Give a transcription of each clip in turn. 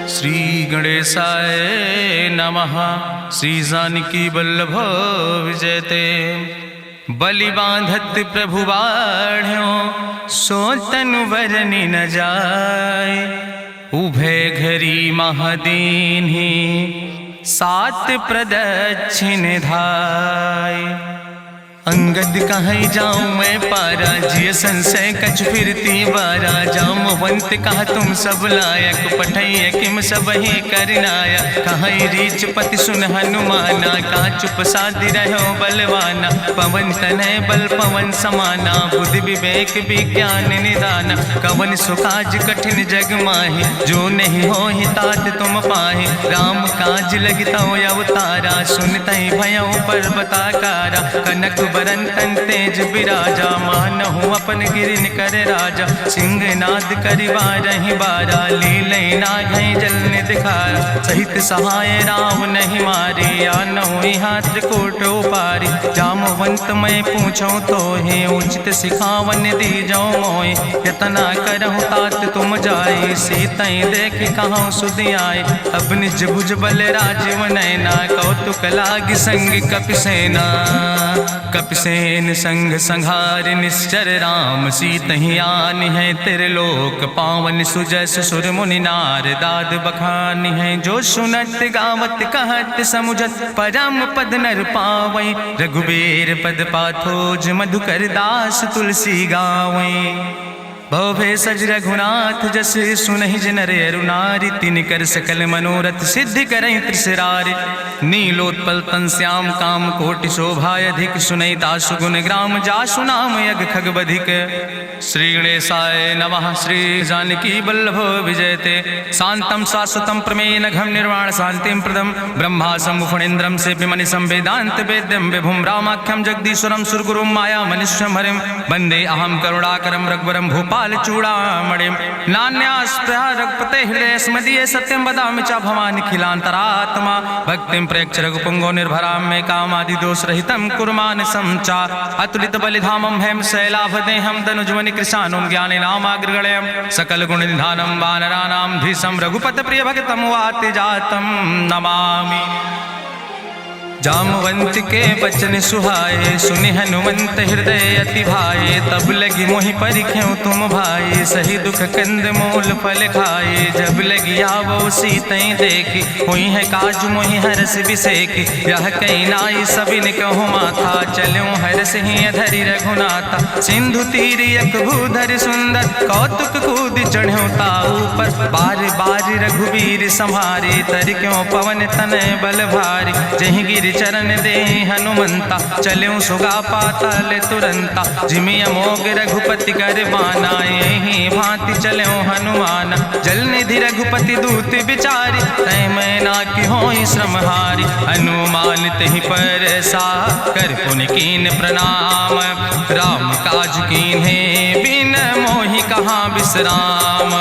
श्री गणेशाय नमः। श्री जानकी वल्लभ विजयते। बलि बांधत प्रभु बाढ़ो सो तनु बरनि न जाय। उभय घरी महादीन्हि सात प्रदक्षिण धाय। अंगद कहीं जाऊं मैं पारा जिय संशय कछ फिरती बारा। जामवंत कहा तुम सब लायक पठैय किम सब ही करनाया। कहीं रीच पति सुन हनुमाना कहा चुप साधि रहो बलवाना। पवन तनय बल पवन समाना बुद्धि विवेक विज्ञान निदाना। कवन सुकाज कठिन जग माहि जो नहीं हो ही तात तुम पाहि। राम काज लगता अवतारा सुनतहि भयो पर्वताकारा। कनक बरन तन तेज बिराजा मानहु अपन गिरिन कर राजा। सिंह नाद करिवा रही बारा लीले नागई जल दिखारा। सहित सहाय राम नहीं मारे आनहु हाथ कोट उपारी। जामवंत मैं पूछो तो हे उचित सिखावन दी जाओ मोय। यतना करहु तात तुम जाए सीतई देख कहूँ सुधि आए। अब निज भुज बल राजीव नैना कौतुक लाग संग कपिसेना। कपिसेन संग संहार निश्चर राम सीतहि आनि है त्रिलोक पावन। सुजस सुर मुनि नार दाद बखानि है। जो सुनत गावत कहत समुझत परम पद नर पावै। रघुबीर पद पाथोज मधुकर दास तुलसी गावै। भवे सज रघुनाथ जस सुनहि जिनर अरुनारि। तिनकर सकल मनोरथ सिद्धि करहि त्रिसरारि। नीलोत्पल तन श्याम काम कोटि शोभाय अधिक। सुनहि दासु गुण ग्राम जासु नाम यज्ञ खग बधिक। श्री गणेशाय नमः। श्री जानकी वल्लभ विजयते। शांतम शाश्वतम प्रमेय नघम निर्वाण शांतिम प्रदम। ब्रह्मा शंभु फणीन्द्रम से विमनि संवेदांत वेद्यम विभुम रामाख्यम जगदीश्वरम सुरगुरुम माया मनुष्यम हरिम। वंदे अहम करुणाकरम रघुवरम भूपाल चूड़ामणिम। नान्यास्पृहा रघुपते हृदय स्मदीये सत्यम वदामि च भवानि खिलांतरात्मा। भक्तिम प्रेक्ष रघुपुंगो निर्भराम मे कामादि दोष रहितम कुर्मान् समचा। अतुलित बलिधामम हेम शैलाभदेहम दनुजवनि कृशानुम ज्ञानि नामाग्रगण्यम। सकल गुण निधानम वानराणाम धीशम रघुपत प्रिय भक्तम वाति जातम नमामि। जामवंत के बचन सुहाए सुनि हनुमंत हृदय अति भाए। तब लगी मोहि परिख्यों तुम भाई सही दुख कंद मूल फल खाए। जब लगी आवो सीतई देखी हुई है काज मोहि हरस बिसेखी। यह कई नाई सबिन कहु माथा चलूं हरस ही धरि रघुनाथा। सिंधु तीर यक भूधर सुंदर कौतुक कूद चढ़्यो ताऊ पर। बार बार रघुबीर संहारे तर क्यों पवन तनय बल भारी। जहि गिर चरण दे हनुमंता चल्यों सुगा पाताल तुरंता। जिमि अमोघ रघुपति कर बाना यही भांति चल्यों हनुमान। जल निधि रघुपति दूत बिचारी तय मैं ना कि होई श्रमहारी। हनुमान तहि पर सा कर पुनि कीन प्रणाम। राम काज कीन्हे बिन मोहि कहाँ विश्राम।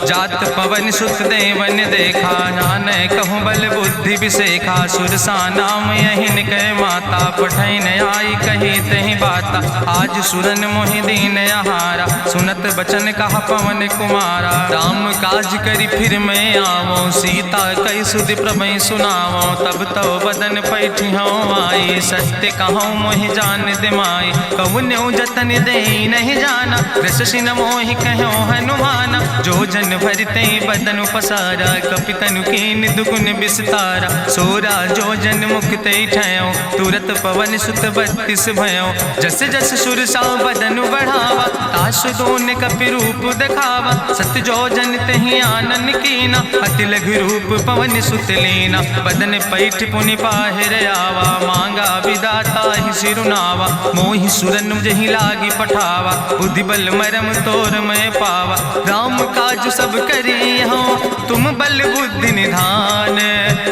जात पवन सुत देवन देखा नानय कहूँ बल बुद्धि विसेखा। सुरसा नाम यहिन कह माता पठैन आई कही तहि बाता। आज सुरन मोहि दीन आहारा सुनत बचन कहा पवन कुमारा। राम काज करी फिर मैं आवो सीता कई सुधि प्रभै सुनावो। तब तो बदन पैठी हूँ आई सत्य कहूँ मोहि जान दिमाई। कहुन्यो जतन दे नहीं जाना रससिन मोहि कहो हनुमाना। जो जन भरते बदन पसारा कपितनु कीन दुगुन विस्तारा। सोरा जो जन मुक्ते ठयो तुरत पवन सुत 32 भयो। जस जस सुरसा बदन बढ़ावा तासु दोन कपि रूप दिखावा। सत जो जन तहि आनन कीना अति लघु रूप पवन सुत लीना। बदन पैठ पुनि पाहिर आवा मांगा विदाता ही सिरुनावा। मोहि सुरन जहि लागी पठावा बुद्धि बल मरम तोर मैं पावा। राम काज सब करी हो तुम बल बुद्धि निधान।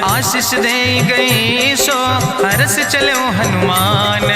आशीष दे गई सो हरस चलो हनुमान।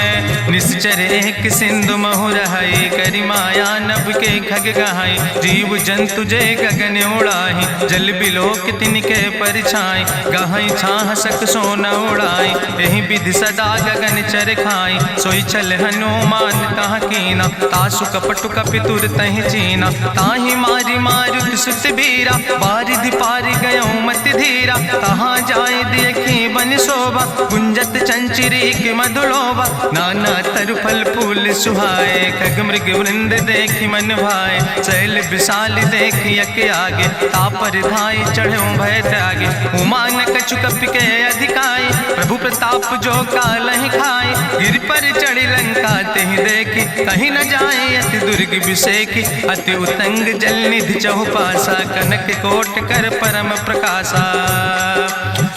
निश्चर एक सिंधु महु रहाई करी माया नभ के खग गहाई। जीव जंतु जे गगन उड़ाही जल बिलोक तिनके परिछाई। गहाई छाह सक सोन उड़ाई यही विधि सदा गगन चर खाई। सोई चल हनुमान तहाँ कीना तासु कपटु कपि तुर तहि चीना। ताहि मारी मारुत सुत बीरा बारिधि पारि गयो मति धीरा, कहाँ जाए देखी बन शोभा, गुंजत चंचरी की मधुलोभा, नाना तरु फल फूल सुहाए, खग मृग वृंद देखी मन भाए, शैल विशाल देखी यके आगे, तापर धाय चढ़ो भय त्यागे, उमान कछु कपि के अधिकाई, प्रभु प्रताप जो कालहि खाए, गिर पर चढ़ी लंका तेहि देखी, कहीं न जाए अति दुर्ग विषेखी, अति उतंग जल निधि चहुपासा, कनक कोट कर परम प्रकाशा,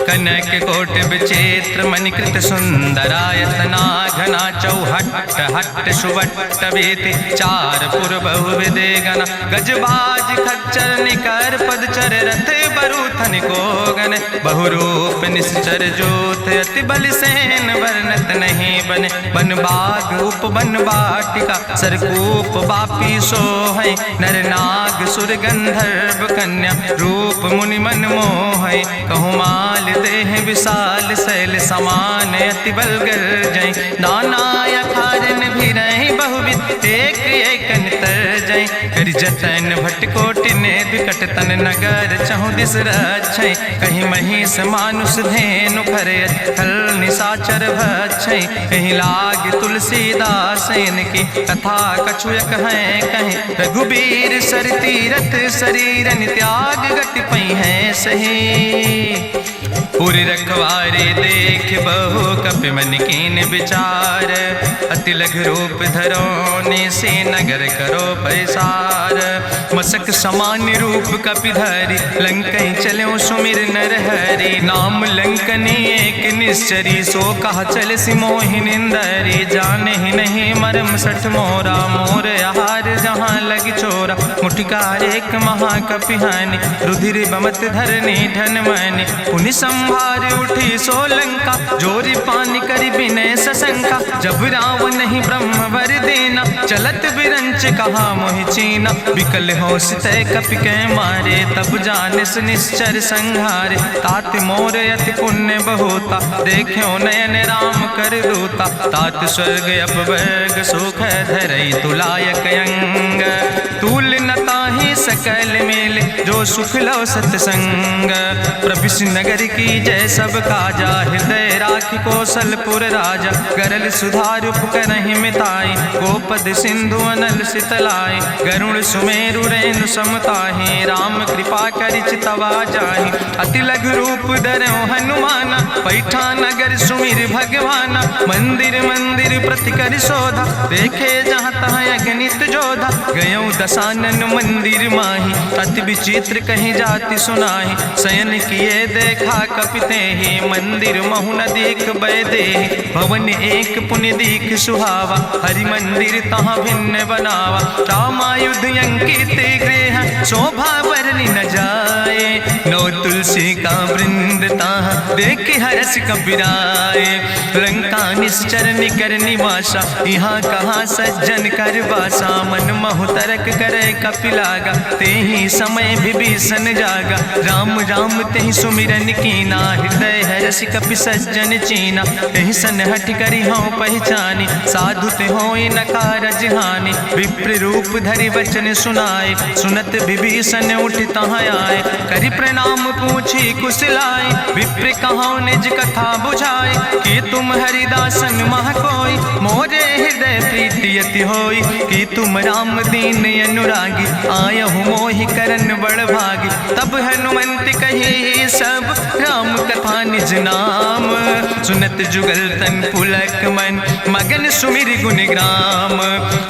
कनक कोट विचित्र मणिकृत सुंदरायतना, घना चौहट्ट हट्ट सुवट्ट वेति, चार पुर बहु विदे गण, गजबाज खच्चर निकर पदचर, रथ बरूथन को गण, बहुरूप निश्चर जोत, अति बल सेन वर्णत नहीं बने, बन बाग उप बन बाटिका, सरकूप बापी सोहै, नर नाग सुर गंधर्व कन्या, रूप मुनि मन मोहै, कहु माल देह विशाल, शैल समान अति बल गर्जै, नाना अखारन भी रही बहुविध, एक एक तर जै, कर जतन भटकोटि ने विकट तन, नगर चहु दिस रक्षै, कहीं महिष मानुष धेनु खरे, खल निशाचर भक्षै, कहीं लाग तुलसीदास इनकी, कथा कछुयक है कहीं, रघुबीर सर तीरथ शरीरन, त्याग गति पई है सही, पूरी रखवारे देख बहु कपि मन कीन विचार, अति लघु रूप धरोने से नगर करो पैसार, मसक समान रूप कपि धरि, लंकई चलो सुमिर नर हरि, नाम लंकनी एक निश्चरी, सो कहा चल सिमोहि निंदरी, जाने ही नहीं मरम सठ मोरा, मोर आहार जहाँ लग चोरा, मुठिकार एक महाकपिहानि, रुधिर बमत धरनी धन मनि, पुनि संभार उठी सोलंका, जोरी पानी करी विनय सशंका, जब रावण नहीं ब्रह्म वर देना, चलत बिरंच कहा मोहि चीना, विकल होश तय कपि के मारे, तब जानिस निश्चर संहारे, तात मोर अति पुण्य बहुता, देख्यो नयन राम कर दूता, तात स्वर्ग अपवर्ग सुख धरई तुलायक अंग, तूल न ताहि सकल मेल, जो सुख लो सत्संग, प्रभिस नगर की जय सब काजा, हृदय राखि कौशलपुर राजा, गरल सुधार उपकरहि मिताई, गोपद सिंधु अनल सितलाई, गरुड़ सुमेरु रेणु समताहि, राम कृपा करि चितवा जाहि, अति लघु रूप धरौ हनुमाना, पैठा नगर सुमिर भगवाना, मंदिर मंदिर प्रति कर शोधा, देखे जहाँ तहाँ अगणित जोधा, गयौ दशानन मंदिर माही, अति विचित्र कहीं जाति सुनाही, शयन किए देखा कपिते ही, मंदिर महु न देख बैदे, भवन एक पुण्य दीख सुहावा, हरि मंदिर तहाँ भिन्न बनावा, रामायुध अंकित गृह, शोभा बरनी न जाए, नौ तुलसी का वृंद तहाँ देख हर्ष कपिराए, लंका निश्चर निकर निवासा, यहाँ कहाँ सज्जन कर बासा, मन महु तरक करे कपिलागा, ते ही समय विभीषण जागा, राम राम तेहि सुमिरन कीना, हृदय हर्ष कपि सज्जन चीना, तेहि सन हठ करी हूँ पहचानी, साधु ते होई न कारज हानि, विप्र रूप धरि वचन सुनाए, सुनत विभीषण उठ तहाँ आए, करि प्रणाम पूछी कुशलाए, विप्र कहाँ निज कथा बुझाए, कि तुम हरिदासन मह कोई, मोरे हृदय प्रीति अति होई, कि तुम राम दीन अनुरागी, आयहु मोहि करन बड़ भागी, तब हनुमंत कही सब राम कथा निज नाम, सुनत जुगल तन पुलक मन, मगन सुमिर गुण ग्राम,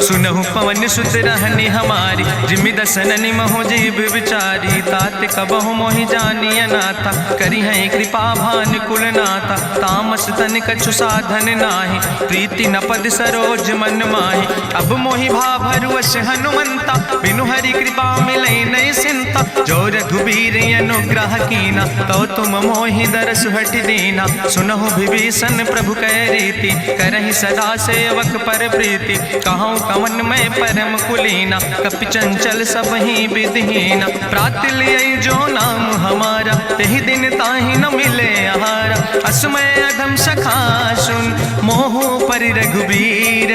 सुनहु पवन सुत रहनी हमारी, जिमि दसननि महो जीव विचारी, तात कबहु मोहि जानी अनाथा, करी है कृपा भान कुल नाथा, तामस तन कछु साधन नाही, प्रीति न पद सरोज मन माही, अब मोहि भाभरुवश हनुमंता, बिनु हरि कृपा मिलै नहीं सिंता, जो रघुबीर अनुग्रह कीना, तो तुम मोहि दरस हट दीना, सुनहु विभीषण प्रभु कै रीति, करहि सदा सेवक पर प्रीति, कहूँ कवन में परम कुलीना, कपि चंचल सब ही विधिहीना, प्रात लिय जो नाम हमारा, तेहि दिन ताहि न मिले आहारा, असमय अधम सखा सुन, मोहु पर रघुबीर,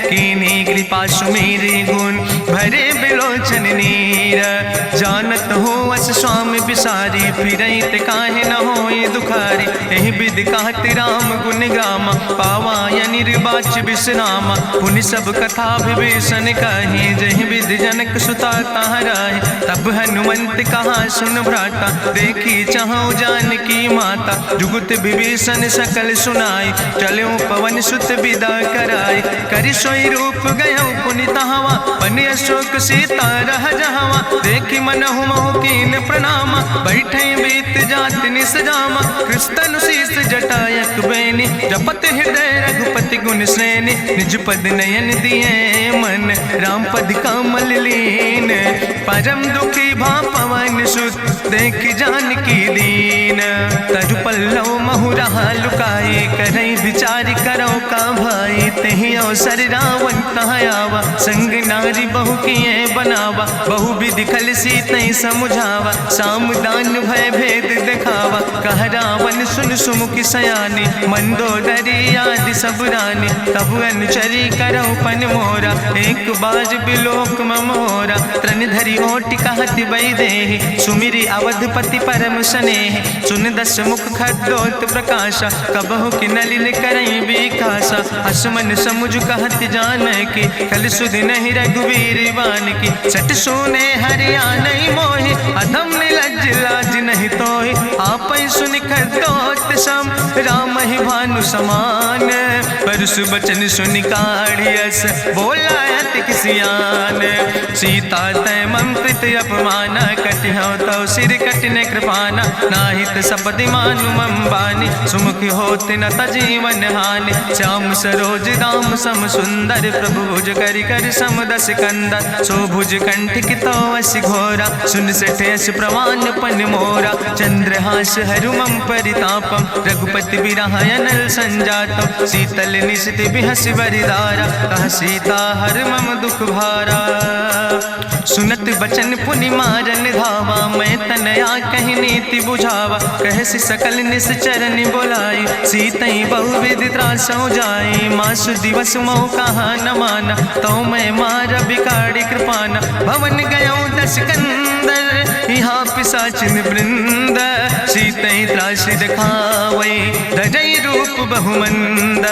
कीनी कृपा सुमेरी गुण, भरे बिलोचन नीर, जानत हो अस स्वामी बिसारी, फिरई ते काहे न होई दुखारी। एहि विधि कहत राम गुण गामा, पावा निर्बाच विश्रामा। पुनि सब कथा विभीषण कही, जहि विधि जनक सुता कहाँ रहे। तब हनुमंत कहा सुन भ्राता, देखी चाहूँ जानकी माता। जुगुत विभीषण सकल सुनाई, चलो पवन सुत विदा कराई। करि सोई रूप गयो पुनि तहवा, बन अशोक सीता रह जहवा। देखी मनहु महु कीन प्रणामा, बैठे बीत जात निस जामा। कृष्ण शीस जटायक बेनी, जपत हृदय रघुपति गुण श्रेणी। निज पद नयन दिए मन, राम पद कमल लीन। परम दुखी भा पवन सुत, देख जानकी दीन। तरु पल्लव महु रहा लुकाई, करई विचार करो का भाई। तेहि अवसर रावण तहाँ आवा, संग नारी बहु किए बनावा। बहु विधि खल सीतै समुझावा, साम दान भय भेद दिखावा। कह रावण सुन सुमुखी सयानी, मंदोदरी आदि सब रानी। तब अनुचरी करो पन मोरा, एक बाज बिलोक ममोरा। त्रन धरि ओटि कहत बई देहि, सुमिरी अवधपति परम स्नेह। सुन दस मुख खद्योत प्रकाशा, कबहु कि नलिन करई बिकासा। असमन समुझ कहत जानकी, कल सुध नहीं रघुवीर बान की। सट सुने हरियाणई मोहि, अधम निलज्ज लाज नहीं तोहि। आपै सुनि खद्योत सम, राम ही भानु समान। परसु बचन सुनि काढ़ियस, बोला अति किसियान। सीता तै मम कृत अपमाना, कटिहौ तौ सिर कटिन कृपाना। नाहित सपदि मानु मम बानी, सुमुख होत न तजीवन हानि। श्याम सरोज दाम सम सुंदर, प्रभु भुज करि कर सम दस कंदर। सो भुज कंठ कितो अस घोरा, सुन सठेस प्रमाण पन मोरा। चंद्रहास हरु मम परितापम, रघुपति बिरहायनल संजातम। शीतल निशित बिहस बरिदारा, कह सीता हर मम दुख भारा। सुनत बचन पुनि मारन धावा, मैं तनया कहि नीति बुझावा। कहसि सकल निश्चरन बोलाई, सीतई बहुविधि त्रासौ जाई। मासु दिवस मोह कहा न माना, तो मैं मार बिकाड़ी कृपाना। भवन गयो दस कंदर, यहाँ पिशाचिन वृंद। सीतई त्रास दिखावई, धजई रूप बहुमंद।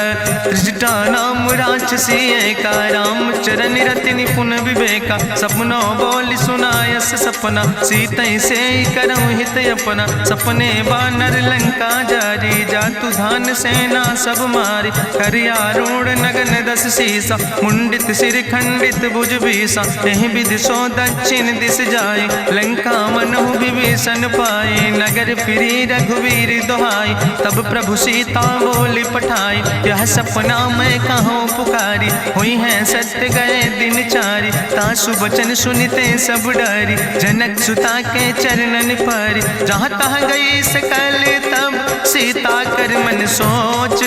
त्रिजटा नाम राक्षसी एका, राम चरण रति निपुण विवेका। सपनो बोल सुनायस सपना, सीतई से करऊँ हित अपना। सपने बानर लंका जारी, जातु धान सेना सब मारी। करियारूढ़ नगन दस सीसा, मुंडित सिर खंडित भुज बीसा। एहि विधि सो दक्षिण दिस जाय, लंका मनहु विभीषण पाए। नगर फिरी रघुवीर दोहाई, तब प्रभु सीता बोली पठाई। यह सपना मैं कहूँ पुकारी, हुई है सत्य गए दिन चारी। तासु बचन सुनते सब डरी, जनक सुता के चरणन पर। जहाँ तहाँ गई सकल तब, सीता कर मन सोच।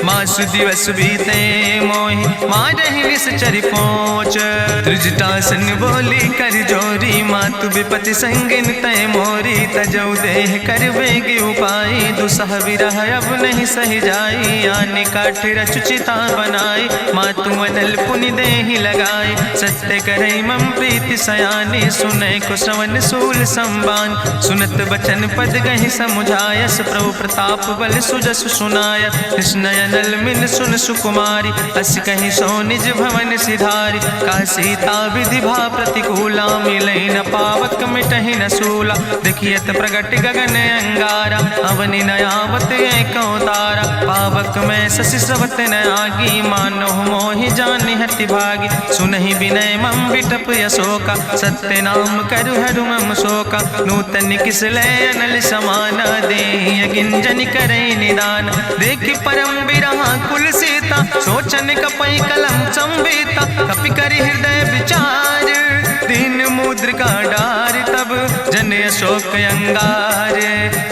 मासु दिवस बीते मोहि, मारहि निश्चर पहुँच। त्रिजटासन बोली कर जोरी, मातु विपति संगिन तय मोरी। तजौ देह कर बेगी उपाय, दुसह विरह अब नहीं सही जाई। आने काठ रचुचिता बनाई, मातु मनल पुनि देहि लगाई। सत्य करई मम प्रीति सयानी, सुनै को श्रवण सूल संबान। सुनत बचन पद गहि समुझायस, प्रभु प्रताप बल सुजस सुनाय। कृष्णयनल मिन सुन सुकुमारी, अस कहि सो निज भवन सिधारी। का सीता विधि भा प्रतिकूला, मिलै न पावक मिटहि न सूला। देखियत प्रगट गगन अंगारा, अवनि नयावत एको तारा। पावक में शशि स्रवत न आगी, मानो मोहि जानि हति भागी। सुनहि विनय मम विटप यशोका, सत्य नाम करु हरु मम शोका। नूतन किसले अनल समाना, देहि गिंजन करई निदान। देखि परम बिरहा कुल सीता, सोचन कपई कलम संवेता। कपि करि हृदय विचार, दीन मुद्रिका डार। तब जन अशोक अंगार,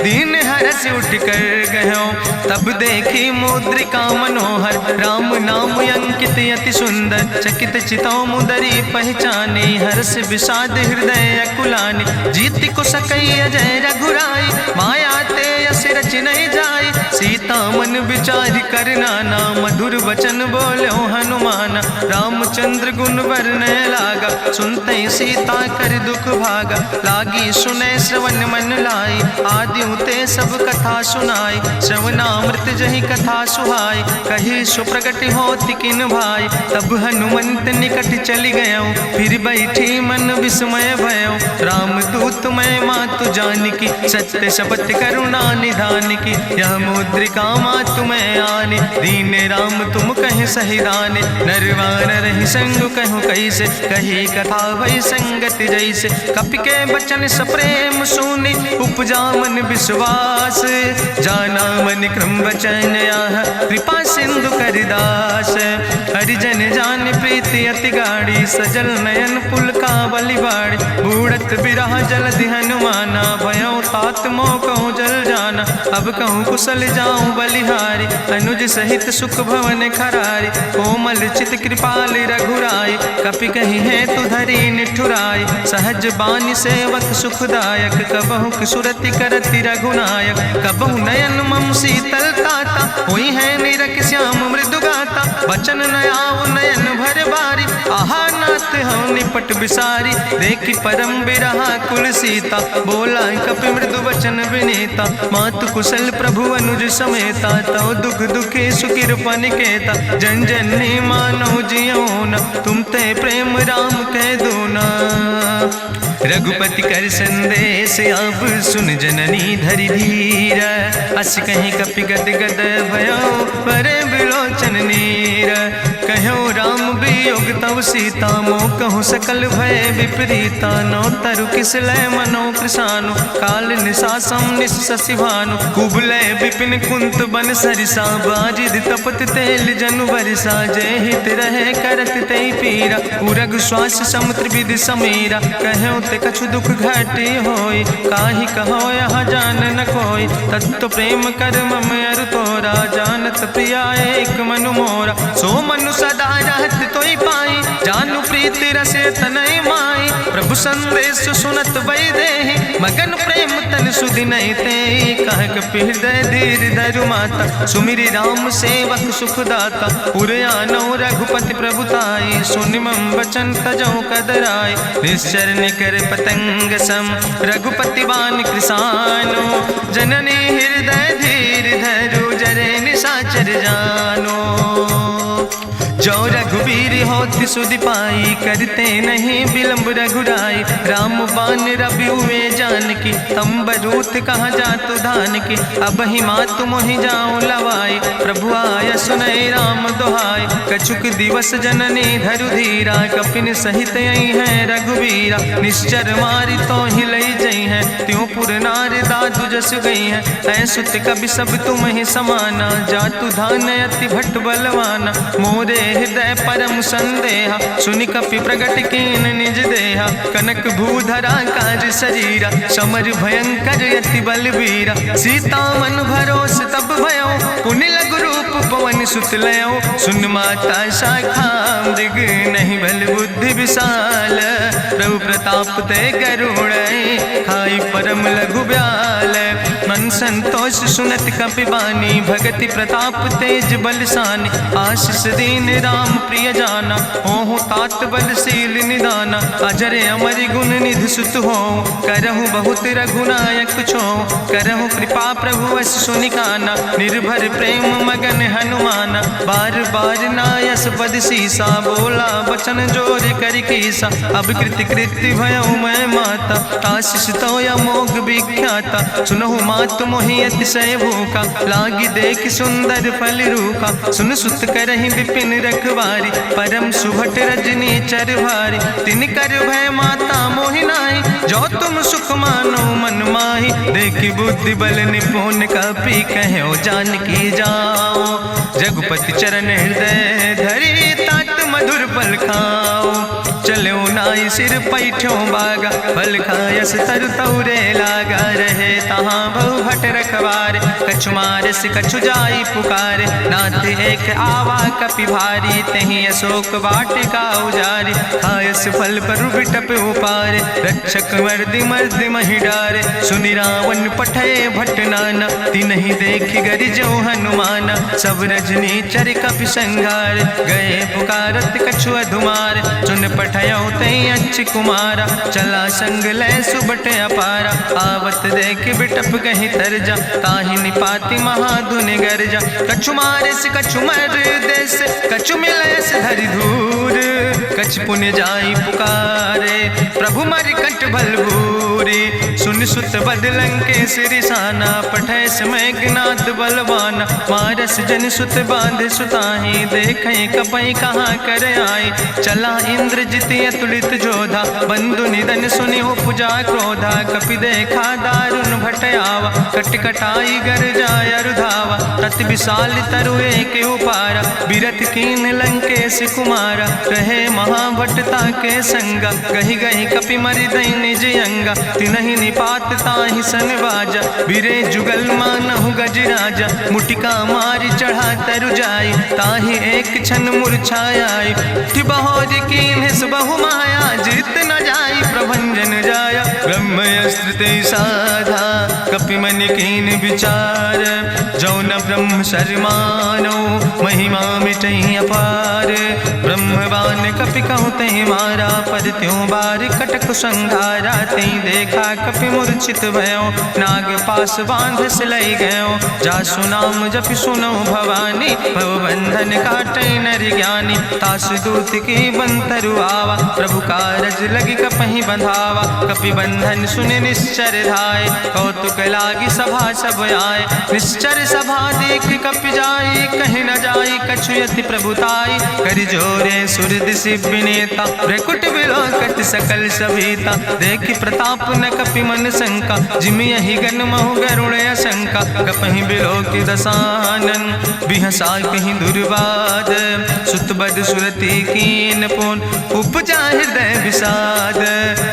दीन हरस उठ कर गयो। तब देखी मुद्रिका मनोहर, राम नाम अंकित अति सुंदर। चकित चितौ मुदरी पहचाने, हर्ष विषाद हृदय अकुलाने। जीत को सकई अजय रघुराई, माया ते यस रच नहीं जाई। सीता मन विचार कर नाना, मधुर वचन बोलो हनुमाना। रामचंद्र गुण वर्णय लागा, सुनते सीता कर दुख भागा। लागी सुने श्रवण मन लाई, आदि उते सब कथा सुनाई, श्रवणामृत जहि कथा सुहाई, कही सुप्रगट होति किन भाई, तब हनुमंत निकट चली गयो, फिर बैठी मन विस्मय भयो, राम दूत मैं मातु जानकी, सत्य शपथ करुणा निधान की, यह मुद्रिका मातु मैं आने, दीन राम तुम कहे सही दाने, नरवान रही संग कहूँ कैसे, कही कथा भई संगति जैसे, कपि के बचन सप्रेम सुनी, उपजा मन विश्वास, जाना मन क्रम वचन आह, कृपा सिंधु करिदास, हरिजन जान प्रीति अति गाड़ी, सजल नयन पुलकावली बाड़ी, बूढ़त बिरह जलधि हनुमाना, भयो तात मोह कहूँ जल जाना, अब कहूँ कुशल जाऊँ बलिहारी, अनुज सहित सुख भवन खरारी, कोमल चित कृपाल रघुराई, कपि कही है तु धरी निठुराई, सहज बानी सेवक सुखदायक, कबहु किशुरति करति रघुनायक, कबहु नयन मम शीतल ताता, हुई है निरख श्याम मृदु गाता, बचन न आव नयन भर बारी, आहा नाथ हम निपट बिसारी, देखी परम बिरहा कुल सीता, बोला कपि मृदु वचन विनीता, मातु कुशल प्रभु अनुज समेता, तव दुख दुखी सुकृपा निकेता, जन जननी मानो जियो न, तुम ते प्रेम राम कह दो ना, रघुपति कर संदेश अब सुन जननी धरि धीर, अस कहीं कपि गद गद भयो परे बिलोचन नीर, कहो राम वियोग तव सीता, मोह कहूँ सकल भय विपरीता, नो तरु किस लय मनो कृशानु, काल निशासम निशि भानु, कुबलय विपिन कुंत बन सरिसा, बाजिद तपत तेल जनु बरिसा, जय हित रहे करत ते पीरा, उरग श्वास समुद्र विधि समीरा, कहो ते कछु दुख घटी होई, काहि कहो यहाँ जान न कोई, तत्व प्रेम कर मम अरु तोरा, जानत प्रिया एक मनु मोरा, सो मनु सदा रहत तोई पाई, जानु प्रीति रसे तनय माई, प्रभु संदेश सुनत वै देहि, मगन प्रेम तन सुधि नहीं ते, कह कपि हृदय धीर धरु माता, सुमिरि राम सेवक सुखदाता, पुरयानो रघुपति प्रभुताई, सुनि मम वचन तजौ कदराई, निश्चर निकर पतंग सम, रघुपति बान कृसानो, जननी हृदय धीर धरु जरे निशाचर जानो, जो रघुवीर होति सुधि पाई, करते नहीं विलंब रघुराई, राम बान रवि हुए जानकी, तंबरूथ कहाँ जातु धान की, अब ही मातु मोहि जाऊँ लवाई, प्रभु आय सुनय राम दुहाई, कछुक दिवस जननी धरु धीरा, कपिन सहित यही है रघुवीरा, निश्चर मारी तो ही लई जई है, त्यों पुर नार दादु जस गई है, ऐसुत कभी सब तुम ही समाना, जातु धान अति भट्ट बलवाना, मोरे हृदय परम संदेहा, सुनि कपि प्रगट कीन निज देहा, कनक भूधरा काज शरीरा, समर भयंकर यति बलवीरा, सीता मन भरोस तब भयो, पुनि लघु रूप पवन सुत लयो, सुन माता शाखा मृग नहीं बल बुद्धि विशाल, प्रभु प्रताप ते गरुड़ खाई परम लघु ब्याल, मन संतोष सुनत कपि बानी, भगति प्रताप तेज बलसानी, आशीष दीन राम प्रिय जाना, ओहु तात बलशील निदाना, अजर अमर गुण निधि सुत हो, करहु बहुत रघुनायक छो, करहु कृपा प्रभु वश सुनिकाना, निर्भर प्रेम मगन हनुमाना, बार बार नायस पद सीसा, बोला बचन जोर कर कीसा, अब कृति कृति भयो मैं माता, आशीष तो अमोघ विख्याता, सुनहु मातु मोहि अतिशय भूखा, लागी देख सुंदर फल रूखा, सुन सुत करहि विपिन रखवारी, परम सुभट रजनी चर भारी, तिन कर भय माता मोहि नाहि, जो तुम सुख मानो मन माहि, देखि बुद्धि बल निपुण कपि कहो जानकी जाओ, रघुपति चरण हृदय धरि तात मधुर फल खाओ, चलो नाई सिर पैठो बागा, फल खायस तरु तौरे लागा, रहे तहाँ बहु भट रखवारे। कछु मारस कछु जाई पुकारे, नाथ एक आवा कपि भारी। तहीं अशोक वाटिका उजारी, खायस फल पर बिटप उपारे। रक्षक मर्दि मर्दि महि डारे, सुनि रावण पठय भट नाना। तिन्हि देखि गरिजौ हनुमाना, सब रजनी चर कपि संघार। गए पुकारत कछु अधुमार, सुन पठयौ तई अच्छ कुमारा। चला संग लय सुबट अपारा, आवत देख बिटप कहीं तरजा। ताहि निपाति महाधुनि गर्जा, कछु मारिस कछु मर देस। कछु मिलयस धरि धूर, कछ पुण्य जाई पुकारे। प्रभु मरि कंठ भल भूरी, सुन सुत बदलंग के सिरिसाना। पठय समय ज्ञात बलवाना, मारस जन सुत बांध सुताही। देखें कपई कहाँ कर आए, चला इंद्रजित अतुलित जोधा। बंधु निधन सुनि उपजा क्रोधा, कपि देखा दारुण भटयावा। कटकटाई गर जाय रुधावा, तत विशाल तरु एक उपारा। बिरथ कीन लंकेश कुमारा, रहे महाभटता के संगा। गहि गहि कपि मरि दई निज अंगा, तिन्हि निपात ताहि सन बाजा। बिरे जुगल मानहु गजराजा, मुटिका मारि चढ़ा तरु जाई। ताहि एक क्षण मूर्छाई, बहोज कीन्हिस बहु माया। जीत न जाई प्रभंजन जाया, ब्रह्मस्त्र ते साधा। कपि मन कीन विचार, जो न ब्रह्म शर्मानो। महिमा मिटई अपार, ब्रह्मवान कपि कहु तहि मारा। पद त्यों बार कटक संघारा, तई देखा कपि मूर्छित भयो। नाग पास बांध सिलई गयो, जासु नाम जपि सुनो भवानी। भव बंधन काटई नर ज्ञानी, तासु दूत की बंतरु आवा। प्रभु कारज लगी कपहि बंधावा, कपि बंधन सुनि निश्चर धाय। कौतुक लागी सभा सब आए, निश्चर सभा देख कपि जाई। कहीं न जाई कछु यति प्रभुताई, कर जोरे सुर दिसि विनेता। भ्रकुट विलोकत सकल सभीता, देखि प्रताप न कपि मन शंका। जिमि यहि गन महु गरुण शंका, कपहि बिलोकि दसानन। बिहसा कहीं दुर्वाद, सुत बद सुरति कीन पुन। उपजा हृदय विषाद,